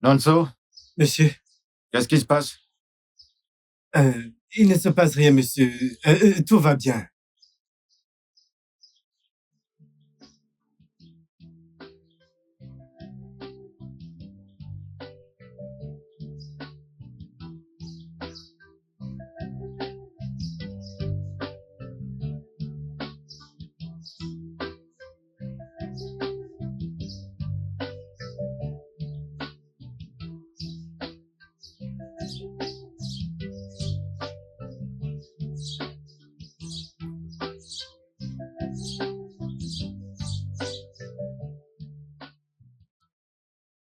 Nonso, Monsieur, qu'est-ce qui se passe? il ne se passe rien, monsieur. Tout va bien.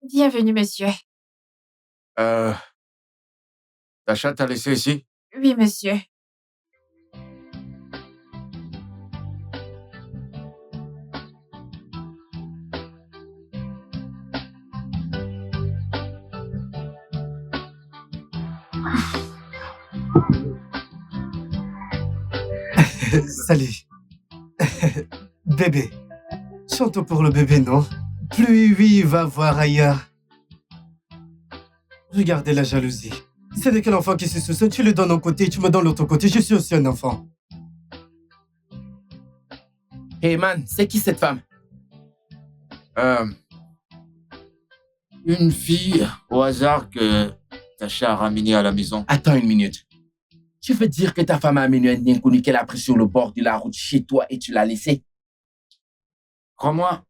Bienvenue, monsieur. Tasha t'a laissé ici? Oui, monsieur. Salut. Bébé. Chante pour le bébé, non? Plus oui, va voir ailleurs. Regardez la jalousie. C'est de quel enfant qui se soucie? Tu le donnes d'un côté, tu me donnes l'autre côté. Je suis aussi un enfant. Hey man, c'est qui cette femme? Une fille au hasard que Tasha a ramenée à la maison. Attends une minute. Tu veux dire que ta femme a amené un inconnu qu'elle a pris sur le bord de la route chez toi et tu l'as laissé? Crois-moi,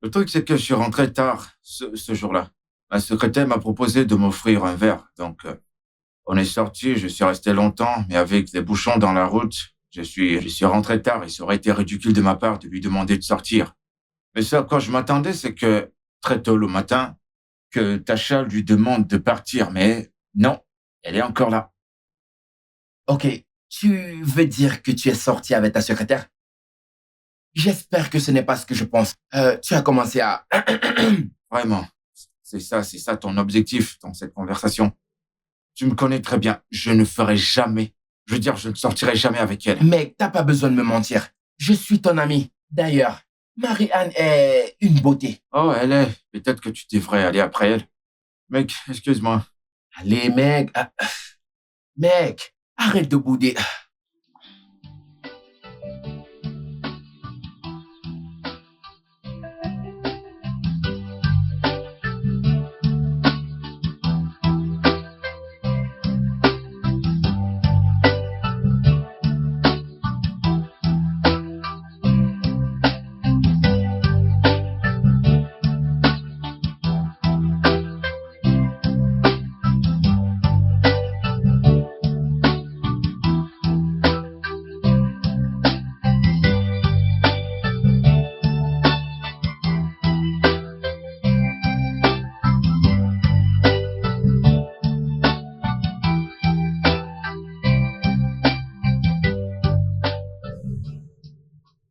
le truc c'est que je suis rentré tard ce jour-là. Ma secrétaire m'a proposé de m'offrir un verre. Donc, on est sorti, je suis resté longtemps, mais avec les bouchons dans la route, je suis rentré tard et ça aurait été ridicule de ma part de lui demander de sortir. Mais ce à quoi je m'attendais, c'est que très tôt le matin, que Tasha lui demande de partir, mais non, elle est encore là. Ok, tu veux dire que tu es sorti avec ta secrétaire? J'espère que ce n'est pas ce que je pense. Tu as commencé à... Vraiment, c'est ça ton objectif dans cette conversation. Tu me connais très bien, je ne ferai jamais, je veux dire, je ne sortirai jamais avec elle. Mec, t'as pas besoin de me mentir. Je suis ton ami. D'ailleurs, Marie-Anne est une beauté. Oh, elle est. Peut-être que tu devrais aller après elle. Mec, excuse-moi. Allez, mec. Mec, arrête de bouder.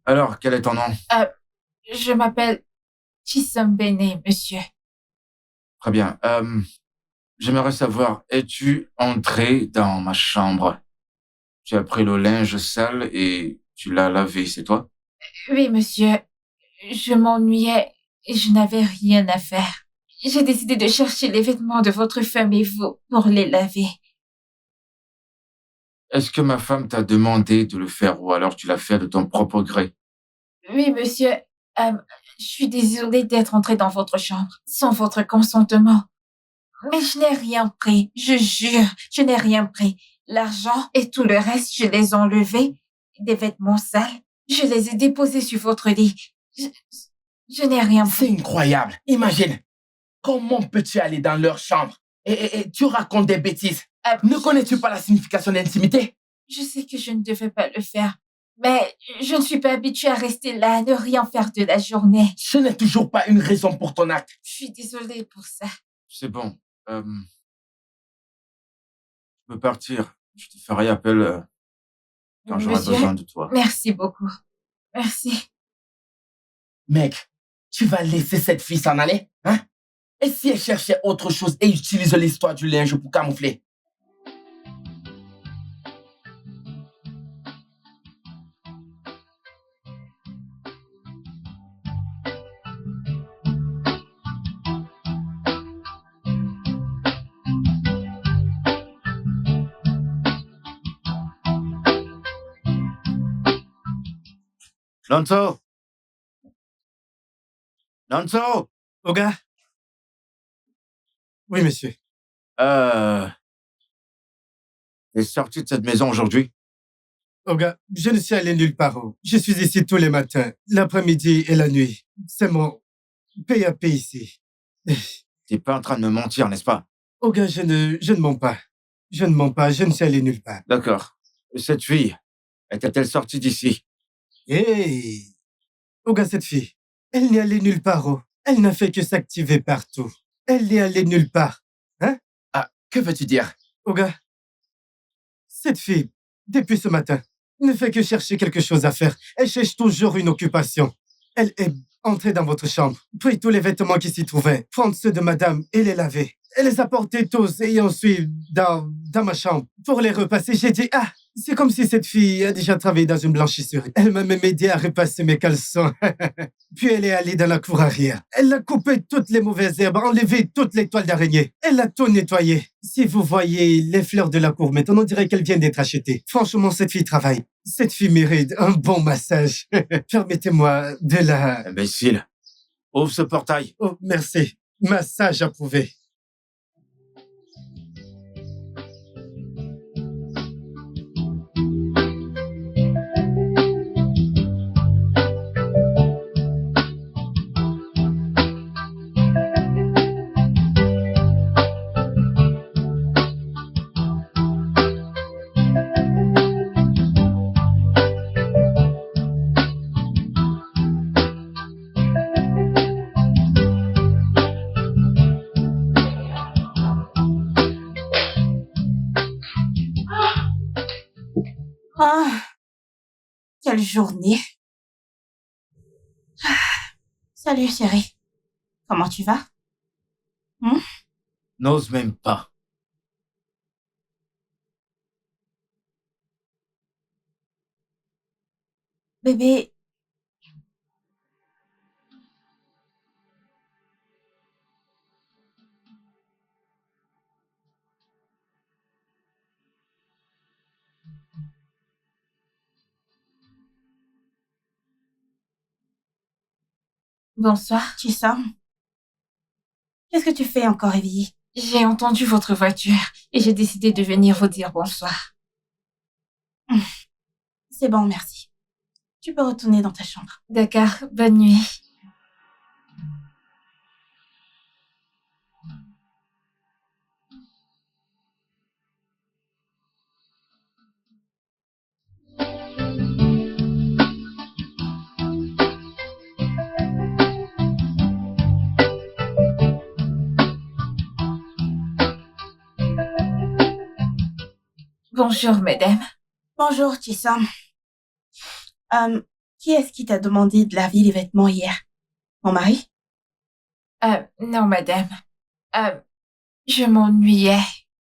Alors, quel est ton nom? Je m'appelle Chisambene, monsieur. Très bien. J'aimerais savoir, es-tu entré dans ma chambre? Tu as pris le linge sale et tu l'as lavé, c'est toi? Oui, monsieur. Je m'ennuyais et je n'avais rien à faire. J'ai décidé de chercher les vêtements de votre femme et vous pour les laver. Est-ce que ma femme t'a demandé de le faire ou alors tu l'as fait de ton propre gré? Oui, monsieur. Je suis désolée d'être entrée dans votre chambre sans votre consentement. Mais je n'ai rien pris. Je jure, je n'ai rien pris. L'argent et tout le reste, je les ai enlevés. Des vêtements sales, je les ai déposés sur votre lit. Je n'ai rien C'est pris. incroyable. Imagine. Comment peux-tu aller dans leur chambre et tu racontes des bêtises? Ne connais-tu pas la signification d'intimité? Je sais que je ne devais pas le faire. Mais je ne suis pas habituée à rester là, à ne rien faire de la journée. Ce n'est toujours pas une raison pour ton acte. Je suis désolée pour ça. C'est bon. Je peux partir. Je te ferai appel quand j'aurai Monsieur, besoin de toi. merci beaucoup. Merci. Mec, tu vas laisser cette fille s'en aller, hein? Et si elle cherchait autre chose et utilise l'histoire du linge pour camoufler? Lonzo! Lonzo! Oga? Oui, monsieur. T'es sorti de cette maison aujourd'hui? Oga, je ne suis allé nulle part. Je suis ici tous les matins, l'après-midi et la nuit. C'est mon PAP ici. T'es pas en train de me mentir, n'est-ce pas? Oga, je ne mens pas. Je ne mens pas, je ne suis allé nulle part. D'accord. Cette fille, était-elle sortie d'ici? Hey! Oga, cette fille, elle n'est allée nulle part. Elle n'a fait que s'activer partout. Elle n'est allée nulle part. Hein? Ah, que veux-tu dire? Oga, cette fille, depuis ce matin, ne fait que chercher quelque chose à faire. Elle cherche toujours une occupation. Elle est entrée dans votre chambre, pris tous les vêtements qui s'y trouvaient, prendre ceux de madame et les laver. Elle les a portés tous et ensuite dans ma chambre pour les repasser. J'ai dit, c'est comme si cette fille a déjà travaillé dans une blanchisserie. Elle m'a même aidé à repasser mes caleçons. Puis elle est allée dans la cour arrière. Elle a coupé toutes les mauvaises herbes, enlevé toutes les toiles d'araignée. Elle a tout nettoyé. Si vous voyez les fleurs de la cour maintenant, on dirait qu'elle vient d'être achetée. Franchement, cette fille travaille. Cette fille mérite un bon massage. Permettez-moi de la... Imbécile. Ouvre ce portail. Oh, merci. Massage approuvé. Quelle journée. Salut chérie. Comment tu vas? N'ose même pas. Bébé, Bonsoir. Tissam. Qu'est-ce que tu fais encore éveillée? J'ai entendu votre voiture et j'ai décidé de venir vous dire bonsoir. C'est bon, merci. Tu peux retourner dans ta chambre. D'accord, bonne nuit. Bonjour, madame. Bonjour, Tissam. Qui est-ce qui t'a demandé de laver les vêtements hier? Mon mari? Non, madame. Je m'ennuyais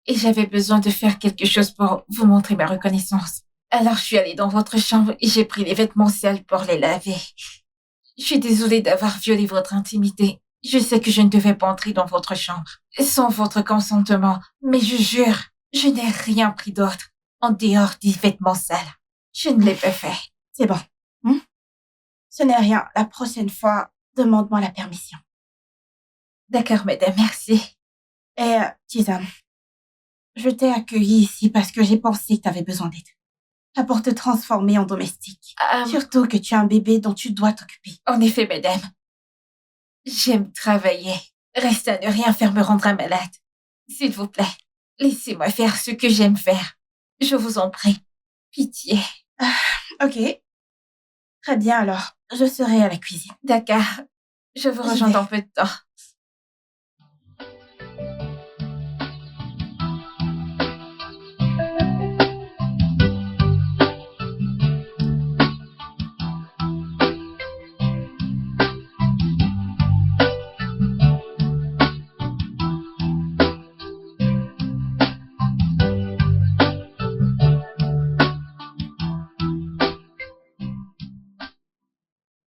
et j'avais besoin de faire quelque chose pour vous montrer ma reconnaissance. Alors, je suis allée dans votre chambre et j'ai pris les vêtements sales pour les laver. Je suis désolée d'avoir violé votre intimité. Je sais que je ne devais pas entrer dans votre chambre sans votre consentement, mais je jure, je n'ai rien pris d'autre. en dehors des vêtements sales. Je ne l'ai pas fait. C'est bon. Ce n'est rien. La prochaine fois, demande-moi la permission. D'accord, madame, merci. Et, Tisane, je t'ai accueilli ici parce que j'ai pensé que tu avais besoin d'aide. Pas pour te transformer en domestique. Surtout que tu as un bébé dont tu dois t'occuper. En effet, madame. J'aime travailler. Reste à ne rien faire me rendra malade. S'il vous plaît, laissez-moi faire ce que j'aime faire. Je vous en prie. Pitié. Ok. Très bien alors. Je serai à la cuisine. D'accord. Je vous rejoins dans peu de temps.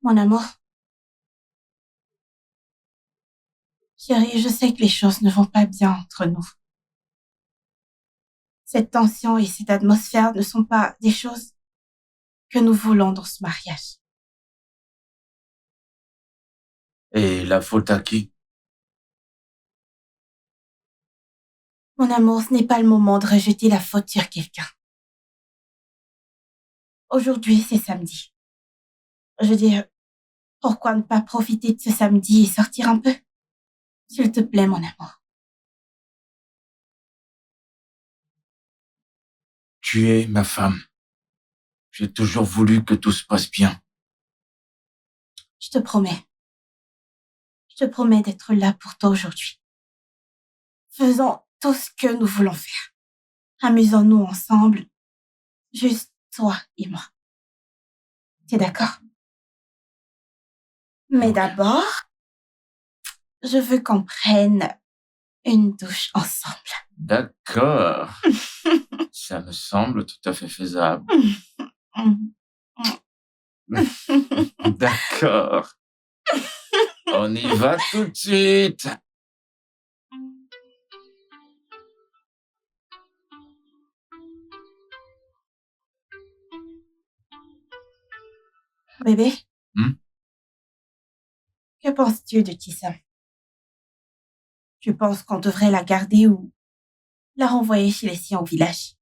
Mon amour. Chérie, je sais que les choses ne vont pas bien entre nous. Cette tension et cette atmosphère ne sont pas des choses que nous voulons dans ce mariage. Et la faute à qui? Mon amour, ce n'est pas le moment de rejeter la faute sur quelqu'un. Aujourd'hui, c'est samedi. Je veux dire, pourquoi ne pas profiter de ce samedi et sortir un peu? S'il te plaît, mon amour. Tu es ma femme. J'ai toujours voulu que tout se passe bien. Je te promets. Je te promets d'être là pour toi aujourd'hui. Faisons tout ce que nous voulons faire. Amusons-nous ensemble. Juste toi et moi. T'es d'accord? Mais d'abord, je veux qu'on prenne une douche ensemble. D'accord. Ça me semble tout à fait faisable. D'accord. On y va tout de suite. Bébé? Hmm? Que penses-tu de Tissam? Tu penses qu'on devrait la garder ou la renvoyer chez les siens au village?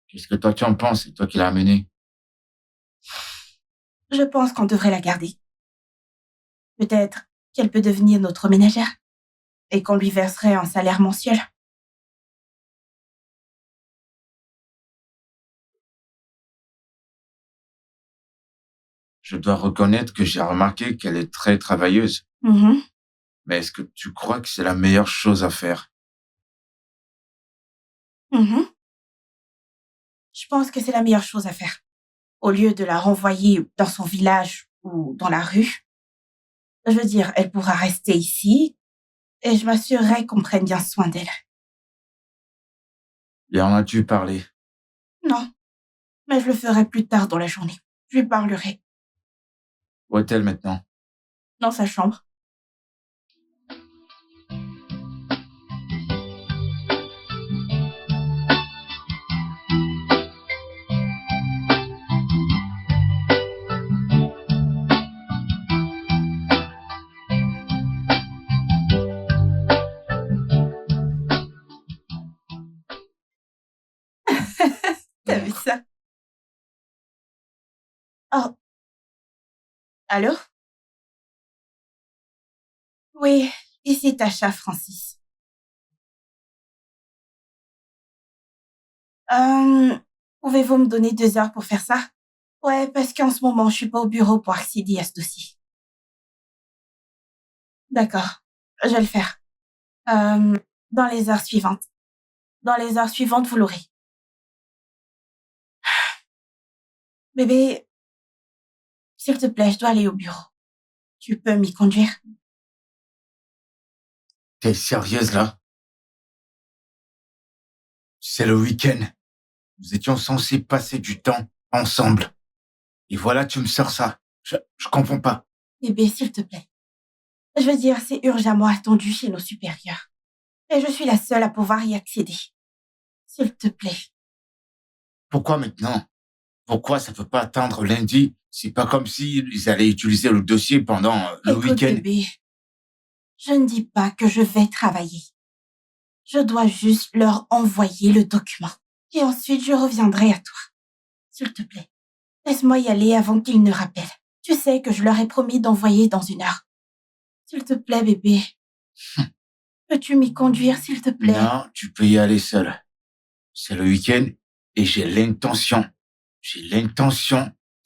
Qu'est-ce que toi tu en penses? C'est toi qui l'as amenée. Je pense qu'on devrait la garder. Peut-être qu'elle peut devenir notre ménagère et qu'on lui verserait un salaire mensuel. Je dois reconnaître que j'ai remarqué qu'elle est très travailleuse. Mais est-ce que tu crois que c'est la meilleure chose à faire? Je pense que c'est la meilleure chose à faire. Au lieu de la renvoyer dans son village ou dans la rue, je veux dire, elle pourra rester ici et je m'assurerai qu'on prenne bien soin d'elle. Et en as-tu parlé? Non, mais je le ferai plus tard dans la journée. Je lui parlerai. Où est-elle maintenant? Dans sa chambre. T'as vu ça? Oh. Allô? Oui, ici Tasha, Francis. Pouvez-vous me donner 2 heures pour faire ça? Ouais, parce qu'en ce moment, je suis pas au bureau pour accéder à ce dossier. D'accord, je vais le faire. Dans les heures suivantes. Dans les heures suivantes, vous l'aurez. Bébé, s'il te plaît, je dois aller au bureau. Tu peux m'y conduire? T'es sérieuse là? C'est le week-end. Nous étions censés passer du temps ensemble. Et voilà, tu me sors ça. Je comprends pas. Bébé, s'il te plaît. Je veux dire, c'est urgemment attendu chez nos supérieurs. Et je suis la seule à pouvoir y accéder. S'il te plaît. Pourquoi maintenant? Pourquoi ça peut pas attendre lundi? C'est pas comme s'ils allaient utiliser le dossier pendant le Écoute, week-end. bébé, je ne dis pas que je vais travailler. Je dois juste leur envoyer le document. Et ensuite, je reviendrai à toi. S'il te plaît, laisse-moi y aller avant qu'ils ne rappellent. Tu sais que je leur ai promis d'envoyer dans 1 heure. S'il te plaît, bébé. Peux-tu m'y conduire, s'il te plaît? Non, tu peux y aller seul. C'est le week-end et j'ai l'intention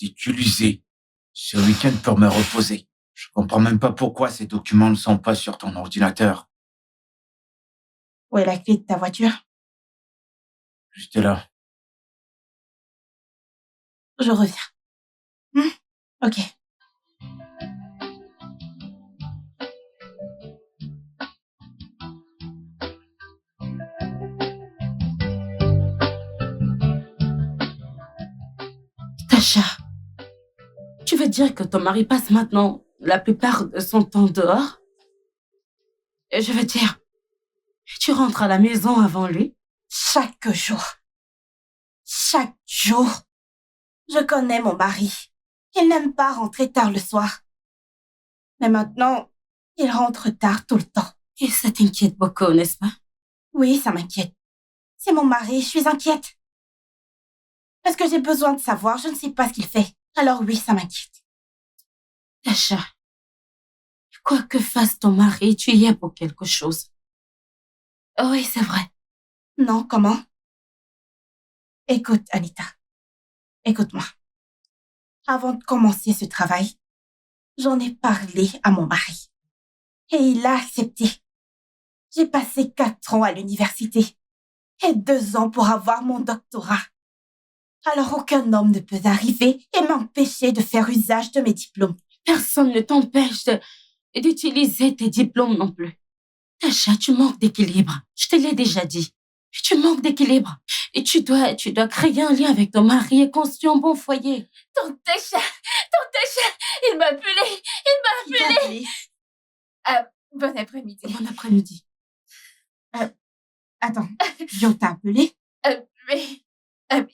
d'utiliser ce week-end pour me reposer. Je comprends même pas pourquoi ces documents ne sont pas sur ton ordinateur. Où est la clé de ta voiture? Juste là. Je reviens. Ok. Tasha, tu veux dire que ton mari passe maintenant la plupart de son temps dehors? Et je veux dire, tu rentres à la maison avant lui? Chaque jour. Chaque jour. Je connais mon mari. Il n'aime pas rentrer tard le soir. Mais maintenant, il rentre tard tout le temps. Et ça t'inquiète beaucoup, n'est-ce pas? Oui, ça m'inquiète. C'est mon mari, je suis inquiète. Parce que j'ai besoin de savoir, je ne sais pas ce qu'il fait. Alors oui, ça m'inquiète. Tasha, quoi que fasse ton mari, tu y es pour quelque chose. Oui, c'est vrai. Non, comment? Écoute, Anita. Écoute-moi. Avant de commencer ce travail, j'en ai parlé à mon mari. Et il a accepté. J'ai passé 4 ans à l'université. Et 2 ans pour avoir mon doctorat. Alors aucun homme ne peut arriver et m'empêcher de faire usage de mes diplômes. Personne ne t'empêche d'utiliser tes diplômes non plus. Tasha, tu manques d'équilibre. Je te l'ai déjà dit. Tu manques d'équilibre. Et tu dois créer un lien avec ton mari et construire un bon foyer. Tante Tasha, il m'a appelé. Bon après-midi. Bon après-midi. Attends, Joe t'a appelé? Oui.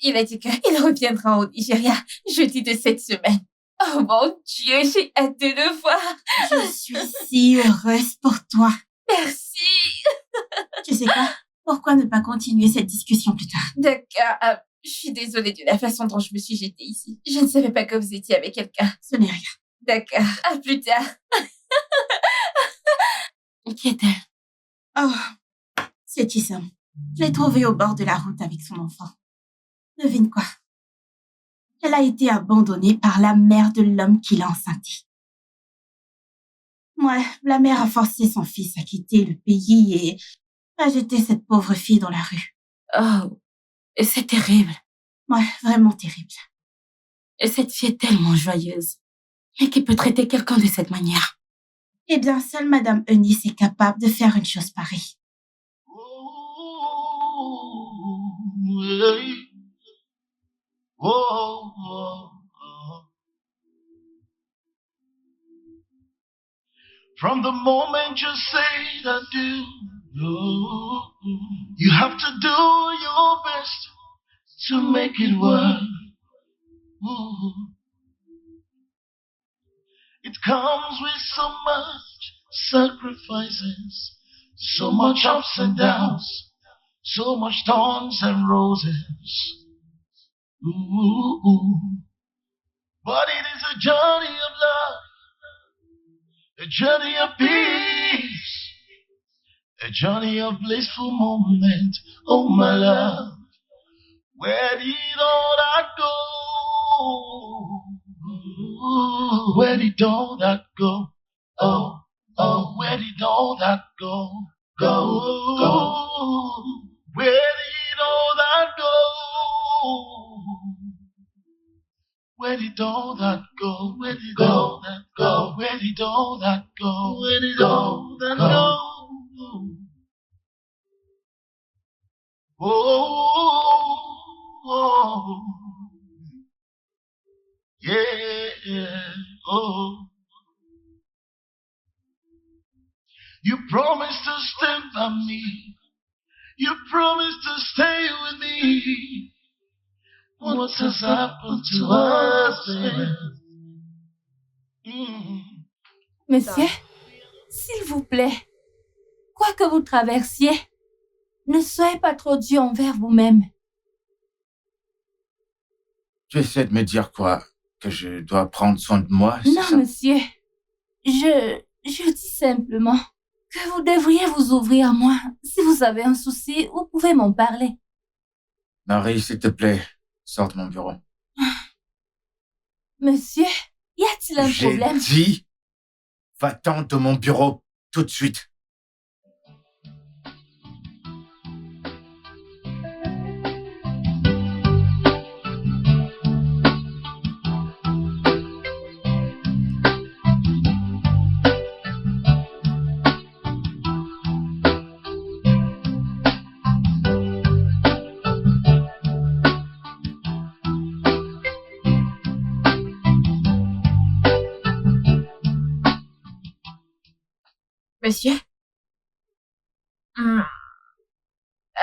Il a dit qu'il reviendra au Nigeria jeudi de cette semaine. Oh mon Dieu, j'ai hâte de le voir. Je suis si heureuse pour toi. Merci. Tu sais quoi? Pourquoi ne pas continuer cette discussion plus tard? D'accord. Je suis désolée de la façon dont je me suis jetée ici. Je ne savais pas que vous étiez avec quelqu'un. Ce n'est rien. D'accord. À plus tard. Qui est-elle? Oh, c'est Tissam. Je l'ai trouvée au bord de la route avec son enfant. Devine quoi? Elle a été abandonnée par la mère de l'homme qui l'a enceintée. Ouais, la mère a forcé son fils à quitter le pays et a jeté cette pauvre fille dans la rue. Oh, c'est terrible. Ouais, vraiment terrible. Et cette fille est tellement joyeuse. Mais qui peut traiter quelqu'un de cette manière? Eh bien, seule Madame Eunice est capable de faire une chose pareille. From the moment you say I do, you have to do your best to make it work. It comes with so much sacrifices, so much ups and downs, so much thorns and roses. But it is a journey of love, a journey of peace, a journey of blissful moment. Oh my love, where did all that go? Where did all that go? Oh, oh, where did all that go? Go. Where did all that go? Where did all that go? Where did all that go? Where did all that go? Where did all that go? Oh, yeah, oh. You promised to stand by me. You promised to stay with me. What has happened to us then? Monsieur, s'il vous plaît, quoi que vous traversiez, ne soyez pas trop dur envers vous-même. Tu essaies de me dire quoi? Que je dois prendre soin de moi, c'est Non, ça? monsieur. Je dis simplement que vous devriez vous ouvrir à moi. Si vous avez un souci, vous pouvez m'en parler. Marie, s'il te plaît, sors de mon bureau. Monsieur, y a-t-il un problème? J'ai dit, va-t'en de mon bureau, tout de suite. Monsieur? Hmm,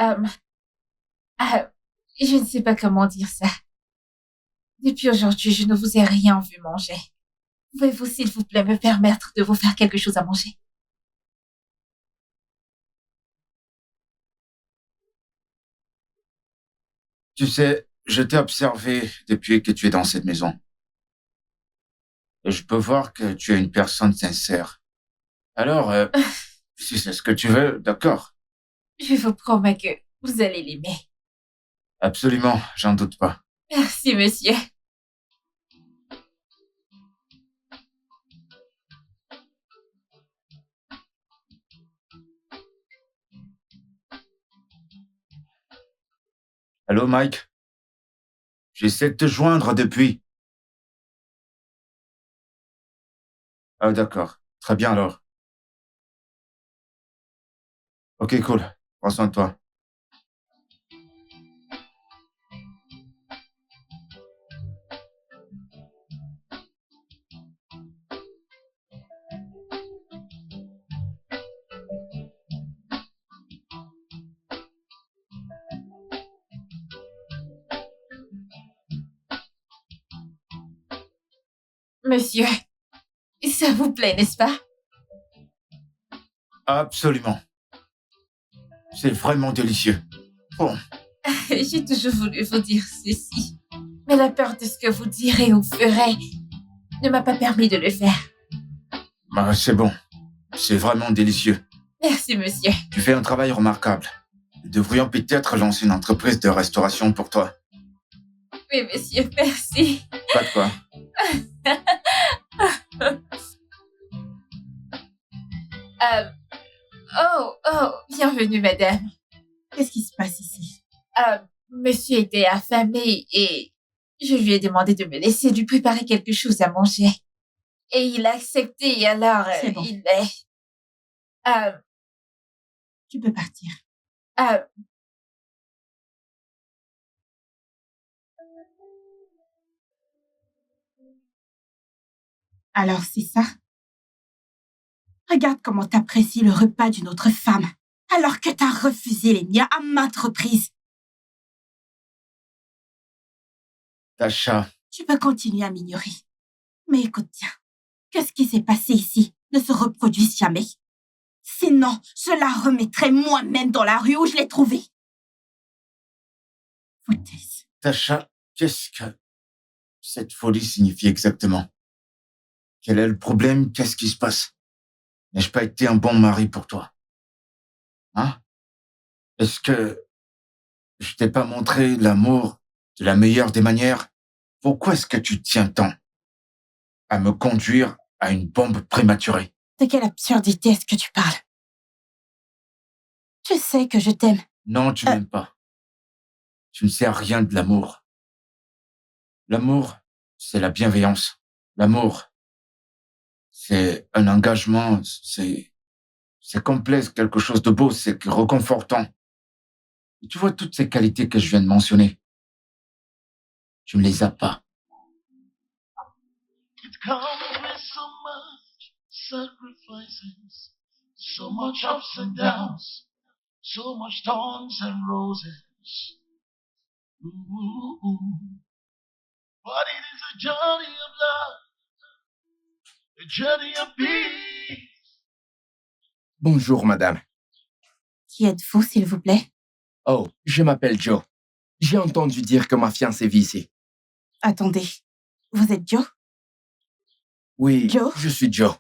euh, je ne sais pas comment dire ça. Depuis aujourd'hui, je ne vous ai rien vu manger. Pouvez-vous, s'il vous plaît, me permettre de vous faire quelque chose à manger? Tu sais, je t'ai observé depuis que tu es dans cette maison. Et je peux voir que tu es une personne sincère. Alors, si c'est ce que tu veux, d'accord. Je vous promets que vous allez l'aimer. Absolument, j'en doute pas. Merci, monsieur. Allô, Mike? J'essaie de te joindre depuis. Ah, d'accord. Très bien, alors. Ok, cool. Prends soin de toi. Monsieur, ça vous plaît, n'est-ce pas? Absolument. C'est vraiment délicieux. Bon, J'ai toujours voulu vous dire ceci. Mais la peur de ce que vous direz ou ferez ne m'a pas permis de le faire. bah, c'est bon. C'est vraiment délicieux. Merci, monsieur. Tu fais un travail remarquable. Nous devrions peut-être lancer une entreprise de restauration pour toi. Oui, monsieur, merci. Pas de quoi. Bienvenue, madame. Qu'est-ce qui se passe ici? Monsieur était affamé et je lui ai demandé de me laisser lui préparer quelque chose à manger. Et il a accepté, alors C'est bon. il est... Tu peux partir. Alors, c'est ça? Regarde comment t'apprécies le repas d'une autre femme, alors que t'as refusé les miens à maintes reprises. Tasha, Tu peux continuer à m'ignorer. Mais écoute bien, que ce qui s'est passé ici ne se reproduise jamais. Sinon, cela remettrait moi-même dans la rue où je l'ai trouvé. Foutaise. Tasha, qu'est-ce que cette folie signifie exactement? Quel est le problème? Qu'est-ce qui se passe? N'ai-je pas été un bon mari pour toi? Hein? Est-ce que je t'ai pas montré l'amour de la meilleure des manières? Pourquoi est-ce que tu tiens tant à me conduire à une bombe prématurée? De quelle absurdité est-ce que tu parles? Tu sais que je t'aime. Non, tu m'aimes pas. Tu ne sais rien de l'amour. L'amour, c'est la bienveillance. L'amour, c'est un engagement, c'est complexe, quelque chose de beau, c'est réconfortant. Et tu vois toutes ces qualités que je viens de mentionner. Tu ne les as pas. It comes with so much sacrifices, So much ups and downs, so much thorns and roses. Ooh. But it is a journey of love, a journey of peace. Bonjour, madame. Qui êtes-vous, s'il vous plaît? Oh, je m'appelle Joe. J'ai entendu dire que ma fiancée vit ici. Attendez, vous êtes Joe? Oui, Joe? je suis Joe.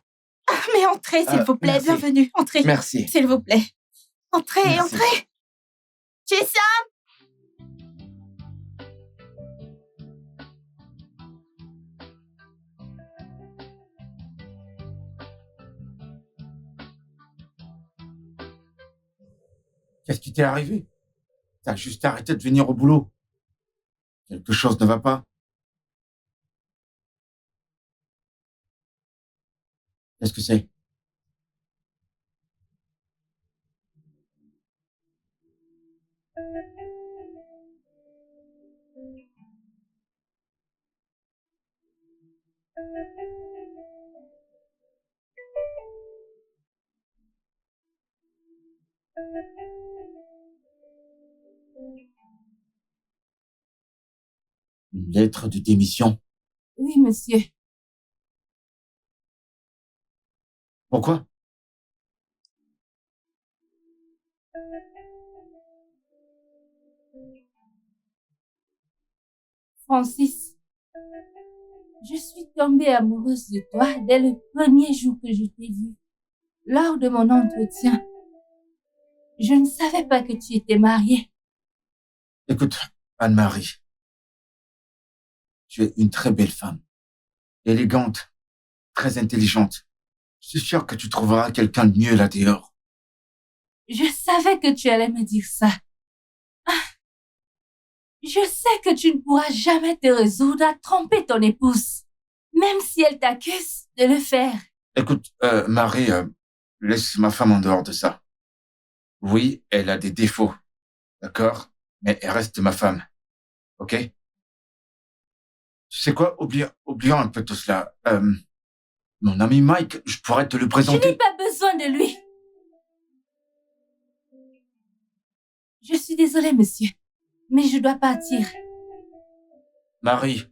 Ah, mais entrez, s'il vous plaît, merci. bienvenue, entrez. Merci. S'il vous plaît. Entrez, Merci. entrez. Jisam! Qu'est-ce qui t'est arrivé? T'as juste arrêté de venir au boulot. Quelque chose ne va pas. Qu'est-ce que c'est? Une lettre de démission. Oui, monsieur. Pourquoi? Francis, je suis tombée amoureuse de toi dès le premier jour que je t'ai vu. Lors de mon entretien, je ne savais pas que tu étais mariée. Écoute, Anne-Marie, tu es une très belle femme, élégante, très intelligente. Je suis sûr que tu trouveras quelqu'un de mieux là dehors. Je savais que tu allais me dire ça. Ah, je sais que tu ne pourras jamais te résoudre à tromper ton épouse, même si elle t'accuse de le faire. Écoute, Marie, laisse ma femme en dehors de ça. Oui, elle a des défauts, d'accord? Mais elle reste ma femme, ok? Tu sais quoi? Oublions un peu tout cela. Mon ami Mike, je pourrais te le Je n'ai présenter. pas besoin de lui. Je suis désolée, monsieur, mais je dois partir. Marie,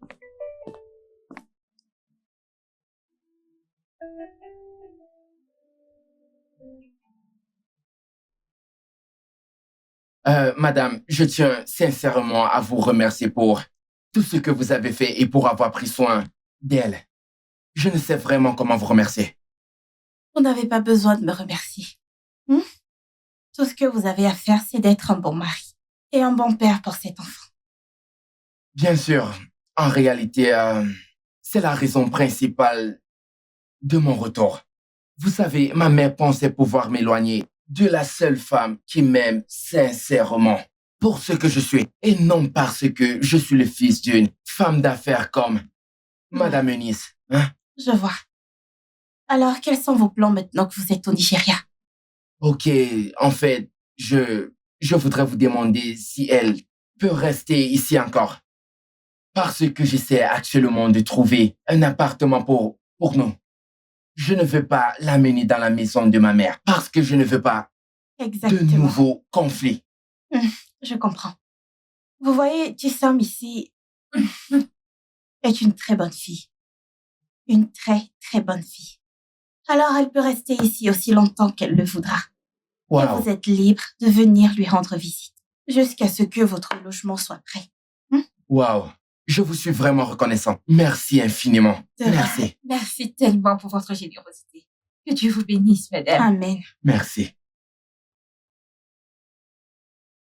Madame, je tiens sincèrement à vous remercier pour tout ce que vous avez fait et pour avoir pris soin d'elle. Je ne sais vraiment comment vous remercier. Vous n'avez pas besoin de me remercier. Tout ce que vous avez à faire, c'est d'être un bon mari et un bon père pour cet enfant. Bien sûr, en réalité, c'est la raison principale de mon retour. Vous savez, ma mère pensait pouvoir m'éloigner de la seule femme qui m'aime sincèrement pour ce que je suis et non parce que je suis le fils d'une femme d'affaires comme Madame Eunice. Hein? Je vois. Alors, quels sont vos plans maintenant que vous êtes au Nigeria? Ok, en fait, je voudrais vous demander si elle peut rester ici encore. Parce que j'essaie actuellement de trouver un appartement pour nous. Je ne veux pas l'amener dans la maison de ma mère parce que je ne veux pas de Exactement. nouveaux conflits. Je comprends. Vous voyez, Jisam ici est une très bonne fille. Une très, très bonne fille. Alors, elle peut rester ici aussi longtemps qu'elle le voudra. Et Wow. vous êtes libre de venir lui rendre visite jusqu'à ce que votre logement soit prêt. Wow. Je vous suis vraiment reconnaissant. Merci infiniment. De rien. Merci. Merci tellement pour votre générosité. Que Dieu vous bénisse, madame. Amen. Merci.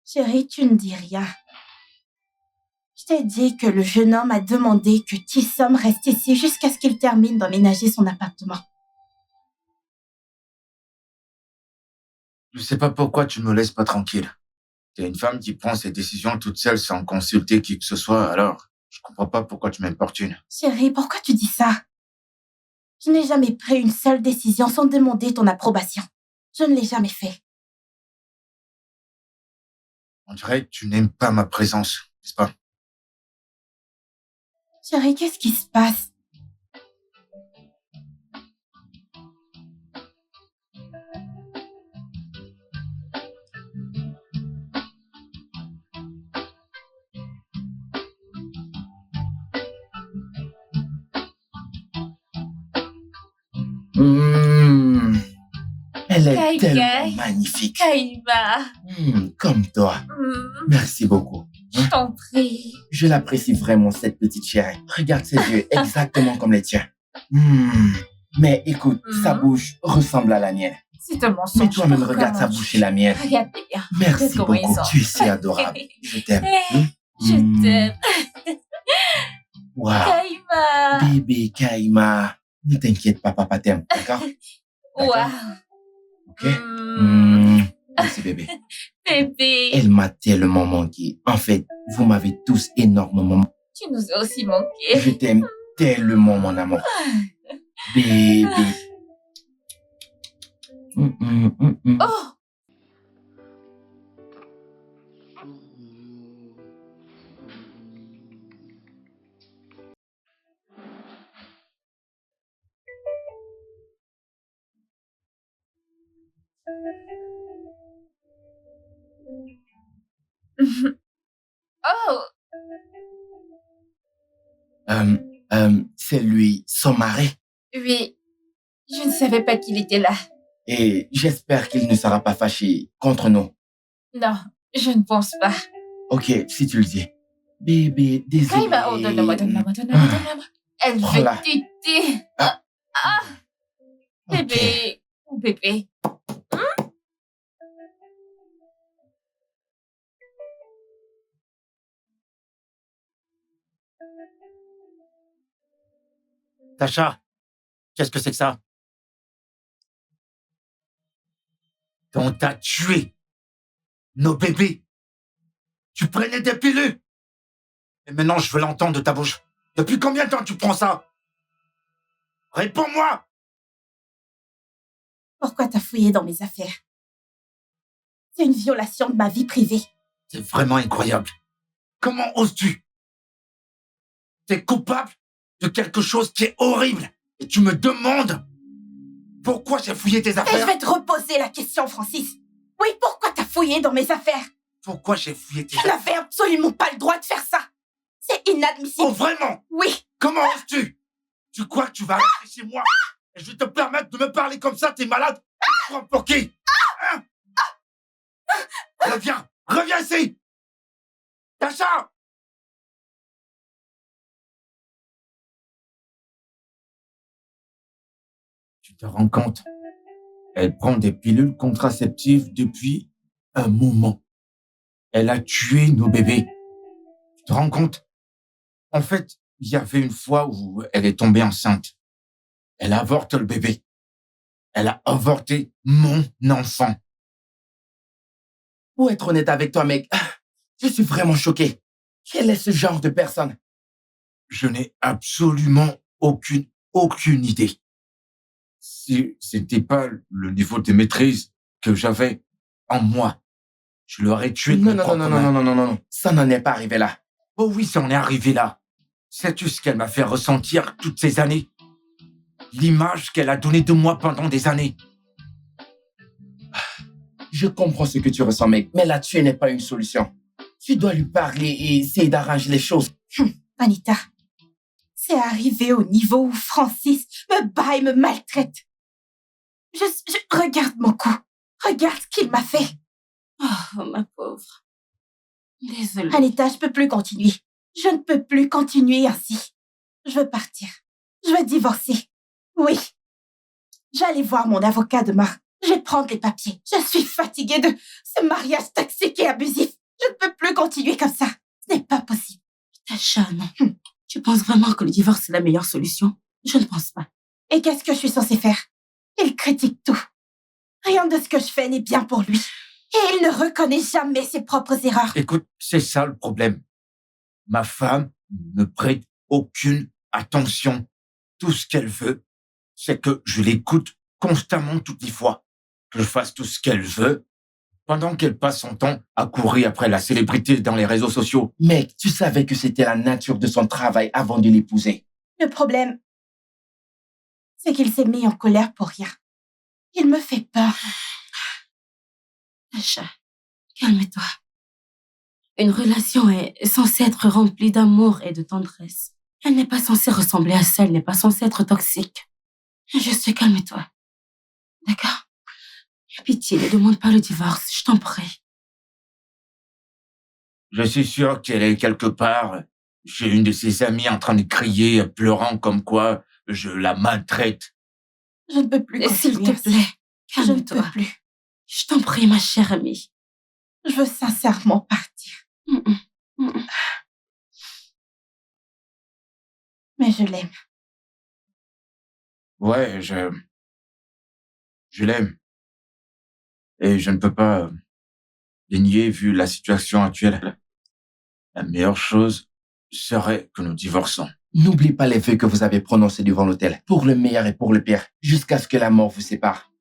Chérie, tu ne dis rien. Je t'ai dit que le jeune homme a demandé que Tissom reste ici jusqu'à ce qu'il termine d'emménager son appartement. je sais pas pourquoi tu me laisses pas tranquille. T'es une femme qui prend ses décisions toute seule sans consulter qui que ce soit, alors je comprends pas pourquoi tu m'importunes. Chérie, pourquoi tu dis ça? Je n'ai jamais pris une seule décision sans demander ton approbation. Je ne l'ai jamais fait. On dirait que tu n'aimes pas ma présence, n'est-ce pas? Chérie, qu'est-ce qui se passe? Mmh. Elle est Kai, tellement Kai. magnifique. Kaïma, Comme toi. Merci beaucoup. je t'en prie. Je l'apprécie vraiment, cette petite chérie. Regarde ses yeux, exactement comme les tiens. Mais écoute, sa bouche ressemble à la mienne. C'est un mensonge. Mais toi-même, Pourquoi regarde sa non? bouche et la mienne. Regarde bien. Merci Comment ils beaucoup. sont. Tu es si adorable. Je t'aime. Je t'aime. Wow. Kaïma. Bébé Kaïma. Ne t'inquiète pas, papa t'aime, d'accord? Waouh. Ok? Merci, bébé. Bébé. Elle m'a tellement manqué. En fait, vous m'avez tous énormément. Tu nous as aussi manqué. Je t'aime tellement, mon amour. Bébé. Oh. Oh. C'est lui, son mari. Oui. Je ne savais pas qu'il était là. Et j'espère qu'il ne sera pas fâché contre nous. Non, je ne pense pas. Ok, si tu le dis. Bébé, désolé. Kaïma, oh, donne-moi. Elle veut Voilà. téter. Ok. Bébé. Oh, bébé. Tasha, qu'est-ce que c'est que ça? On t'a tué. Nos bébés. Tu prenais des pilules. Et maintenant, je veux l'entendre de ta bouche. Depuis combien de temps tu prends ça? Réponds-moi! Pourquoi t'as fouillé dans mes affaires? C'est une violation de ma vie privée. C'est vraiment incroyable. Comment oses-tu? T'es coupable de quelque chose qui est horrible. Et tu me demandes pourquoi j'ai fouillé tes Et je affaires? vais te reposer la question, Francis. Oui, pourquoi t'as fouillé dans mes affaires? Pourquoi j'ai fouillé tes Tu affaires? n'avais absolument pas le droit de faire ça. C'est inadmissible. Oh, vraiment? Oui. Comment oses-tu? Tu crois que tu vas rester chez moi et je vais te permettre de me parler comme ça? T'es malade? Tu te prends pour qui? Hein? Reviens ici! Tasha! Tu te rends compte? Elle prend des pilules contraceptives depuis un moment. Elle a tué nos bébés. Tu te rends compte? En fait, il y avait une fois où elle est tombée enceinte. Elle avorte le bébé. Elle a avorté mon enfant. Pour être honnête avec toi, mec, je suis vraiment choqué. Quel est ce genre de personne? Je n'ai absolument aucune idée. Si c'était pas le niveau de maîtrise que j'avais en moi, je l'aurais tué de Non, mes non, propres non, mains. non. Ça n'en est pas arrivé là. Oh oui, ça en est arrivé là. Sais-tu ce qu'elle m'a fait ressentir toutes ces années? L'image qu'elle a donnée de moi pendant des années. Je comprends ce que tu ressens, mec, mais la tuer n'est pas une solution. Tu dois lui parler et essayer d'arranger les choses. Anita, c'est arrivé au niveau où Francis me bat et me maltraite. Regarde mon cou. Regarde ce qu'il m'a fait. Oh, ma pauvre. Désolée. Anita, je peux plus continuer. Je ne peux plus continuer ainsi. Je veux partir. Je veux divorcer. Oui. J'allais voir mon avocat demain. Je vais prendre les papiers. Je suis fatiguée de ce mariage toxique et abusif. Je ne peux plus continuer comme ça. Ce n'est pas possible. Tasha, non. Tu penses vraiment que le divorce est la meilleure solution? Je ne pense pas. Et qu'est-ce que je suis censée faire? Il critique tout. Rien de ce que je fais n'est bien pour lui. Et il ne reconnaît jamais ses propres erreurs. Écoute, c'est ça le problème. Ma femme ne prête aucune attention. Tout ce qu'elle veut, c'est que je l'écoute constamment toutes les fois. Que je fasse tout ce qu'elle veut, pendant qu'elle passe son temps à courir après la célébrité dans les réseaux sociaux. Mec, tu savais que c'était la nature de son travail avant de l'épouser. Le problème, c'est qu'il s'est mis en colère pour rien. Il me fait peur. Tasha, calme-toi. Une relation est censée être remplie d'amour et de tendresse. Elle n'est pas censée ressembler à ça, elle n'est pas censée être toxique. Juste calme-toi. D'accord? Pitié, ne demande pas le divorce, je t'en prie. Je suis sûr qu'elle est quelque part chez une de ses amies en train de crier, pleurant comme quoi je la maltraite. Je ne peux plus. S'il te plaît, Je ne peux calme-toi. plus. Je t'en prie, ma chère amie. Je veux sincèrement partir. Mais je l'aime. Ouais, je l'aime. Et je ne peux pas les nier vu la situation actuelle. La meilleure chose serait que nous divorcions. N'oublie pas les vœux que vous avez prononcés devant l'autel, pour le meilleur et pour le pire, jusqu'à ce que la mort vous sépare.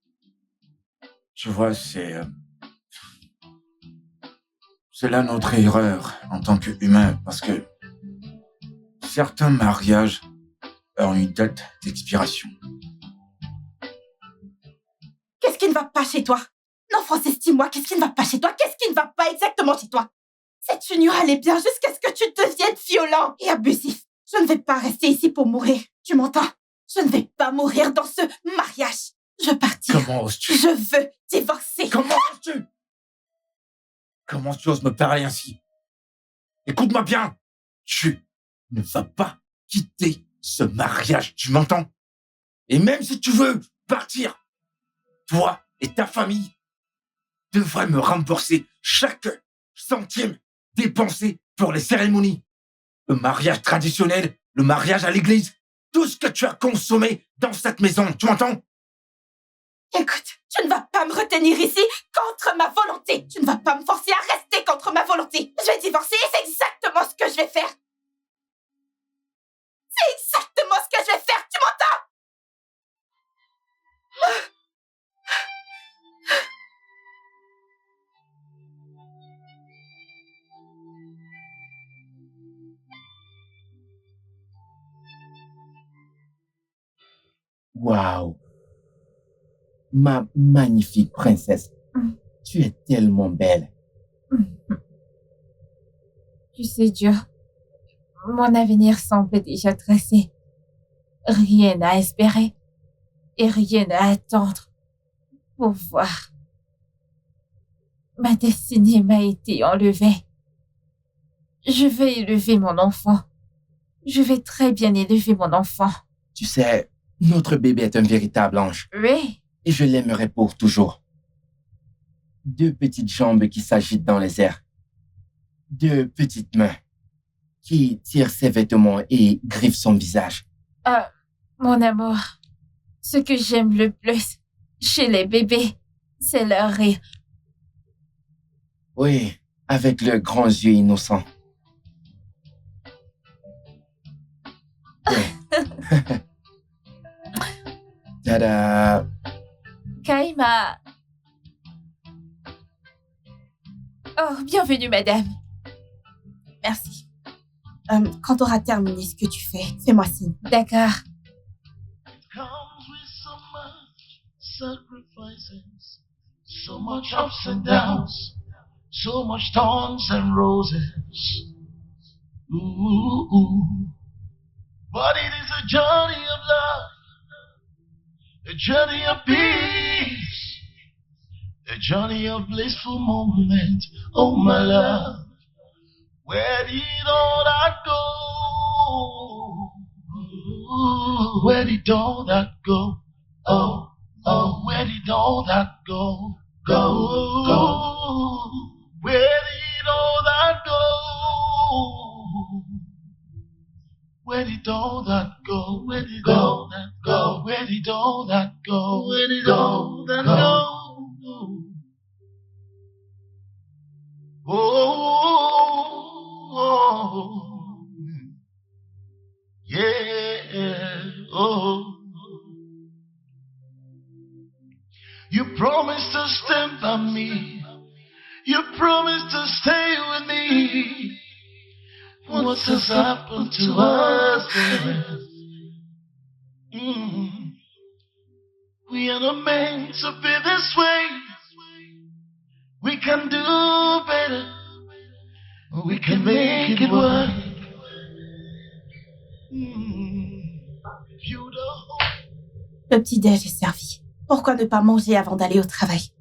Tu vois, c'est là notre erreur en tant qu'humain, parce que certains mariages ont une date d'expiration. Qu'est-ce qui ne va pas chez toi? Non, Francis, dis-moi, qu'est-ce qui ne va pas chez toi? Qu'est-ce qui ne va pas exactement chez toi? Cette union allait bien jusqu'à ce que tu deviennes violent et abusif. Je ne vais pas rester ici pour mourir. Tu m'entends? Je ne vais pas mourir dans ce mariage. Je veux partir. Comment oses-tu? Je veux divorcer. Comment oses-tu? Comment tu oses me parler ainsi? Écoute-moi bien. Tu ne vas pas quitter ce mariage, tu m'entends? Et même si tu veux partir, toi et ta famille devraient me rembourser chaque centime dépensé pour les cérémonies. Le mariage traditionnel, le mariage à l'église, tout ce que tu as consommé dans cette maison, tu m'entends? Écoute, tu ne vas pas me retenir ici contre ma volonté. Tu ne vas pas me forcer à rester contre ma volonté. Je vais divorcer et c'est exactement ce que je vais faire. C'est exactement ce que je vais faire, tu m'entends? Waouh! Ma magnifique princesse, tu es tellement belle. Tu sais, Dieu, mon avenir semble déjà tracé. Rien à espérer et rien à attendre pour voir. Ma destinée m'a été enlevée. Je vais élever mon enfant. Je vais très bien élever mon enfant. Tu sais, notre bébé est un véritable ange. Oui, Et je l'aimerai pour toujours. 2 petites jambes qui s'agitent dans les airs. 2 petites mains qui tirent ses vêtements et griffent son visage. ah, mon amour, ce que j'aime le plus chez les bébés, c'est leur rire. Oui, avec leurs grands yeux innocents. Oui. Tada! Kaima. Oh, bienvenue, madame. Merci. Quand tu auras terminé ce que tu fais, fais-moi signe. D'accord. Comes with so much sacrifices, so much ups and downs, so much thorns and roses. Ooh. But it is a journey of love, a journey of peace, a journey of blissful moment. Oh, my love, where did all that go? Where did all that go? Oh, where did all that go? Go. Where did all that go? Where did all that go? Where did all that go? Where did all that go? Where did all that go? Oh, yeah, oh. You promised to stand by me. You promised to stay with me. What has happened to us? We are not meant to be this way. We can do better. We can make it work. You the hope Le petit-déj est servi. Pourquoi ne pas manger avant d'aller au travail?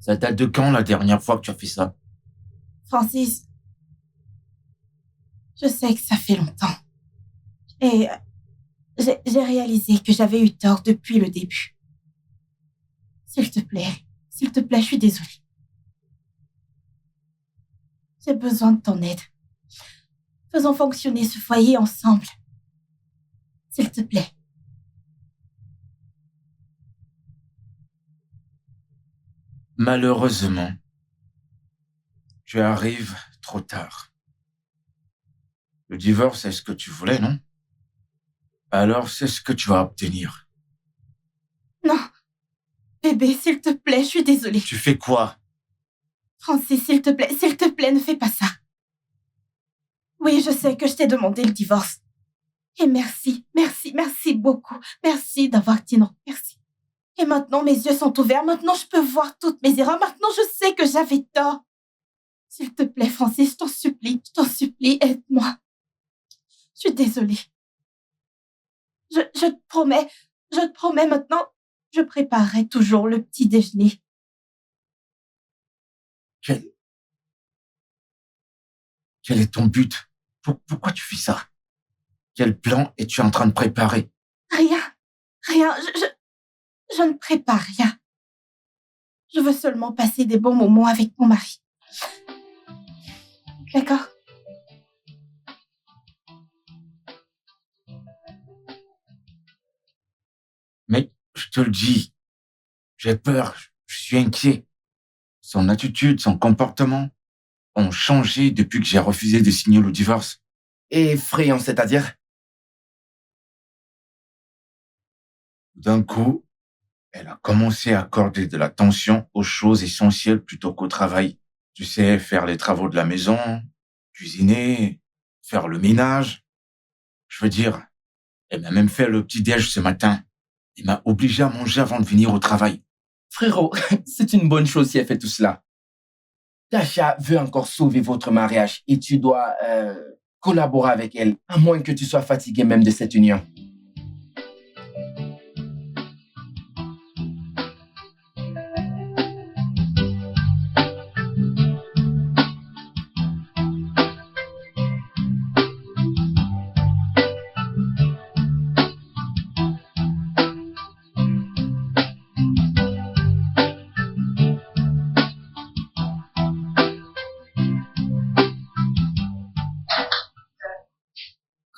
Ça date de quand la dernière fois que tu as fait ça? Francis, je sais que ça fait longtemps. Et j'ai réalisé que j'avais eu tort depuis le début. S'il te plaît, je suis désolée. J'ai besoin de ton aide. Faisons fonctionner ce foyer ensemble. S'il te plaît. Malheureusement, tu arrives trop tard. Le divorce est ce que tu voulais, non? Alors c'est ce que tu vas obtenir. Non. Bébé, s'il te plaît, je suis désolée. Tu fais quoi? Francis, s'il te plaît, ne fais pas ça. Oui, je sais que je t'ai demandé le divorce. Et merci beaucoup. Merci d'avoir dit non. Merci. Et maintenant, mes yeux sont ouverts. Maintenant, je peux voir toutes mes erreurs. Maintenant, je sais que j'avais tort. S'il te plaît, Francis, je t'en supplie, aide-moi. Je suis désolée. Je te promets maintenant, je préparerai toujours le petit déjeuner. Quel est ton but? Pourquoi tu fais ça? Quel plan es-tu en train de préparer? Rien. Je ne prépare rien. Je veux seulement passer des bons moments avec mon mari. D'accord? Mais je te le dis, j'ai peur, je suis inquiet. Son attitude, son comportement ont changé depuis que j'ai refusé de signer le divorce. Effrayant, c'est-à-dire? D'un coup, elle a commencé à accorder de l'attention aux choses essentielles plutôt qu'au travail. Tu sais, faire les travaux de la maison, cuisiner, faire le ménage. Je veux dire, elle m'a même fait le petit-déj ce matin. Elle m'a obligé à manger avant de venir au travail. Frérot, c'est une bonne chose si elle fait tout cela. Tasha veut encore sauver votre mariage et tu dois collaborer avec elle, à moins que tu sois fatigué même de cette union.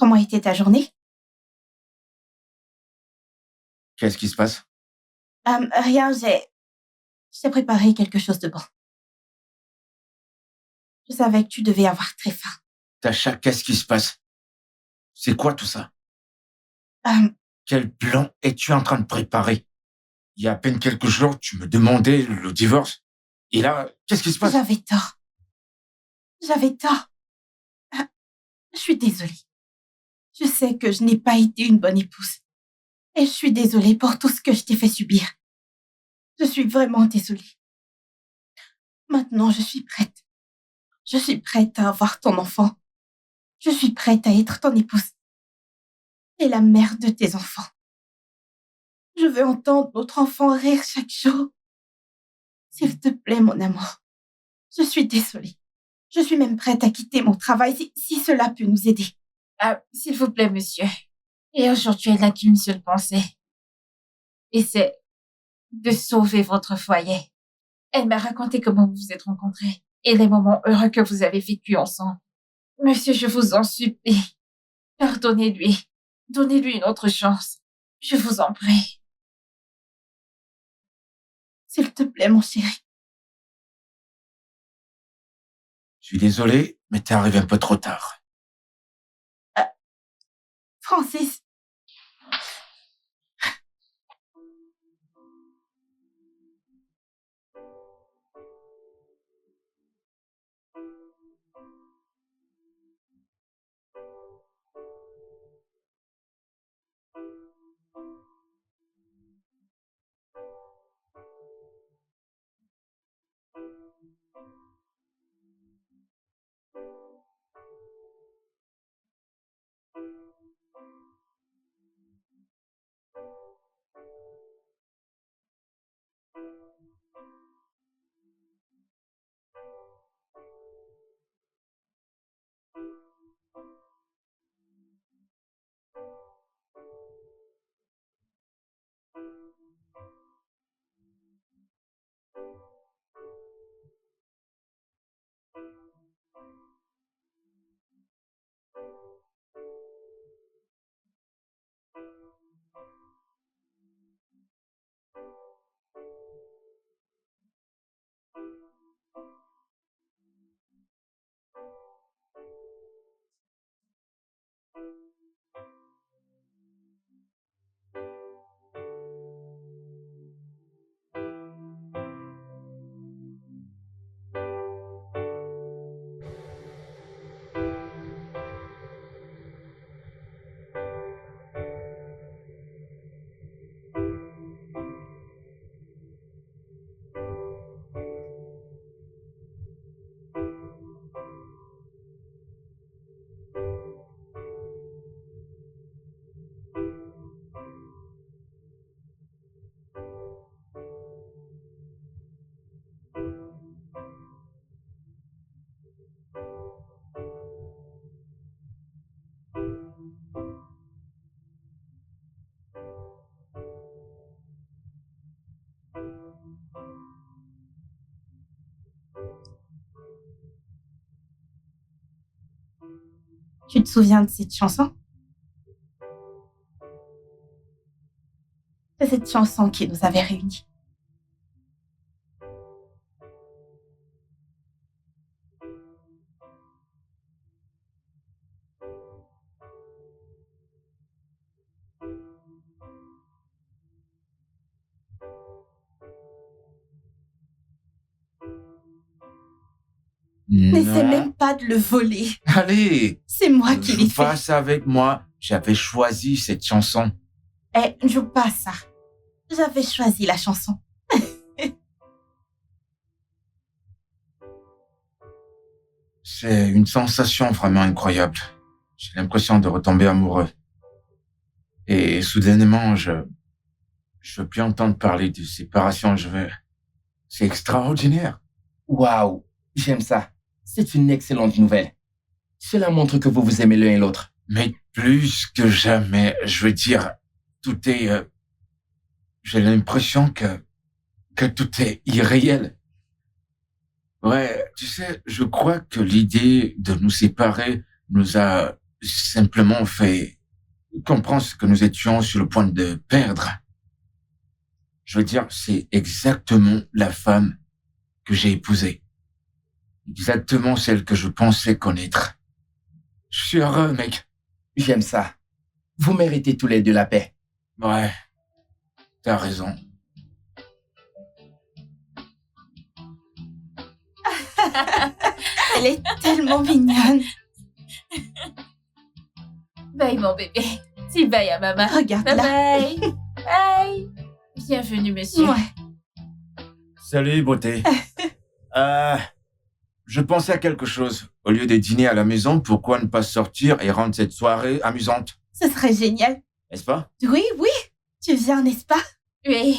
Comment était ta journée? Qu'est-ce qui se passe? Rien, je t'ai préparé quelque chose de bon. Je savais que tu devais avoir très faim. Tacha, qu'est-ce qui se passe? C'est quoi tout ça? Euh, Quel plan es-tu en train de préparer? Il y a à peine quelques jours, tu me demandais le divorce. Et là, qu'est-ce qui se passe? J'avais tort. Je suis désolée. Je sais que je n'ai pas été une bonne épouse. Et je suis désolée pour tout ce que je t'ai fait subir. Je suis vraiment désolée. Maintenant, je suis prête. Je suis prête à avoir ton enfant. Je suis prête à être ton épouse. Et la mère de tes enfants. Je veux entendre notre enfant rire chaque jour. S'il te plaît, mon amour. Je suis désolée. Je suis même prête à quitter mon travail si cela peut nous aider. S'il vous plaît, monsieur. Et aujourd'hui, elle n'a qu'une seule pensée. Et c'est de sauver votre foyer. Elle m'a raconté comment vous vous êtes rencontrés et les moments heureux que vous avez vécus ensemble. Monsieur, je vous en supplie. Pardonnez-lui. Donnez-lui une autre chance. Je vous en prie. S'il te plaît, mon chéri. Je suis désolé, mais t'es arrivé un peu trop tard. Francis. Tu te souviens de cette chanson? C'est cette chanson qui nous avait réunis. N'essaie Non. même pas de le voler. Allez, C'est moi qui l'ai joue fait. pas ça avec moi. J'avais choisi cette chanson. Eh, ne joue pas ça. J'avais choisi la chanson. C'est une sensation vraiment incroyable. J'ai l'impression de retomber amoureux. Et soudainement, je veux plus entendre parler de séparation. C'est extraordinaire. Waouh, j'aime ça. C'est une excellente nouvelle. Cela montre que vous vous aimez l'un et l'autre. Mais plus que jamais, je veux dire, tout est... j'ai l'impression que tout est irréel. Ouais, tu sais, je crois que l'idée de nous séparer nous a simplement fait comprendre ce que nous étions sur le point de perdre. Je veux dire, c'est exactement la femme que j'ai épousée. Exactement celle que je pensais connaître. Je suis heureux, mec. J'aime ça. Vous méritez tous les deux la paix. Ouais, t'as raison. Elle est tellement mignonne. Bye, mon bébé. Dis bye à maman. Regarde-la. Bye bye. Bye. Bienvenue, monsieur. Ouais. Salut, beauté. Je pensais à quelque chose. Au lieu de dîner à la maison, pourquoi ne pas sortir et rendre cette soirée amusante? Ce serait génial. N'est-ce pas? Oui, oui. Tu viens, n'est-ce pas? Oui.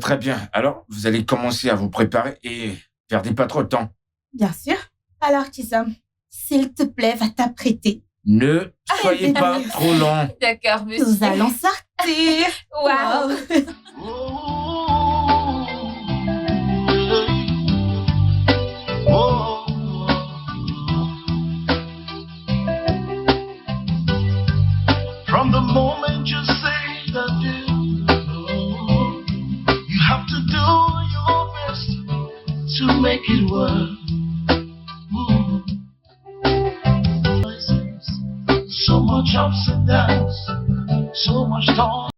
Très bien. Alors, vous allez commencer à vous préparer et perdez pas trop de temps. Bien sûr. Alors, Kisom, s'il te plaît, va t'apprêter. Ne soyez pas désolé. trop lent. D'accord, monsieur. Nous allons sortir. Waouh. From the moment you say that you have to do your best to make it work. So much ups and downs, so much talk.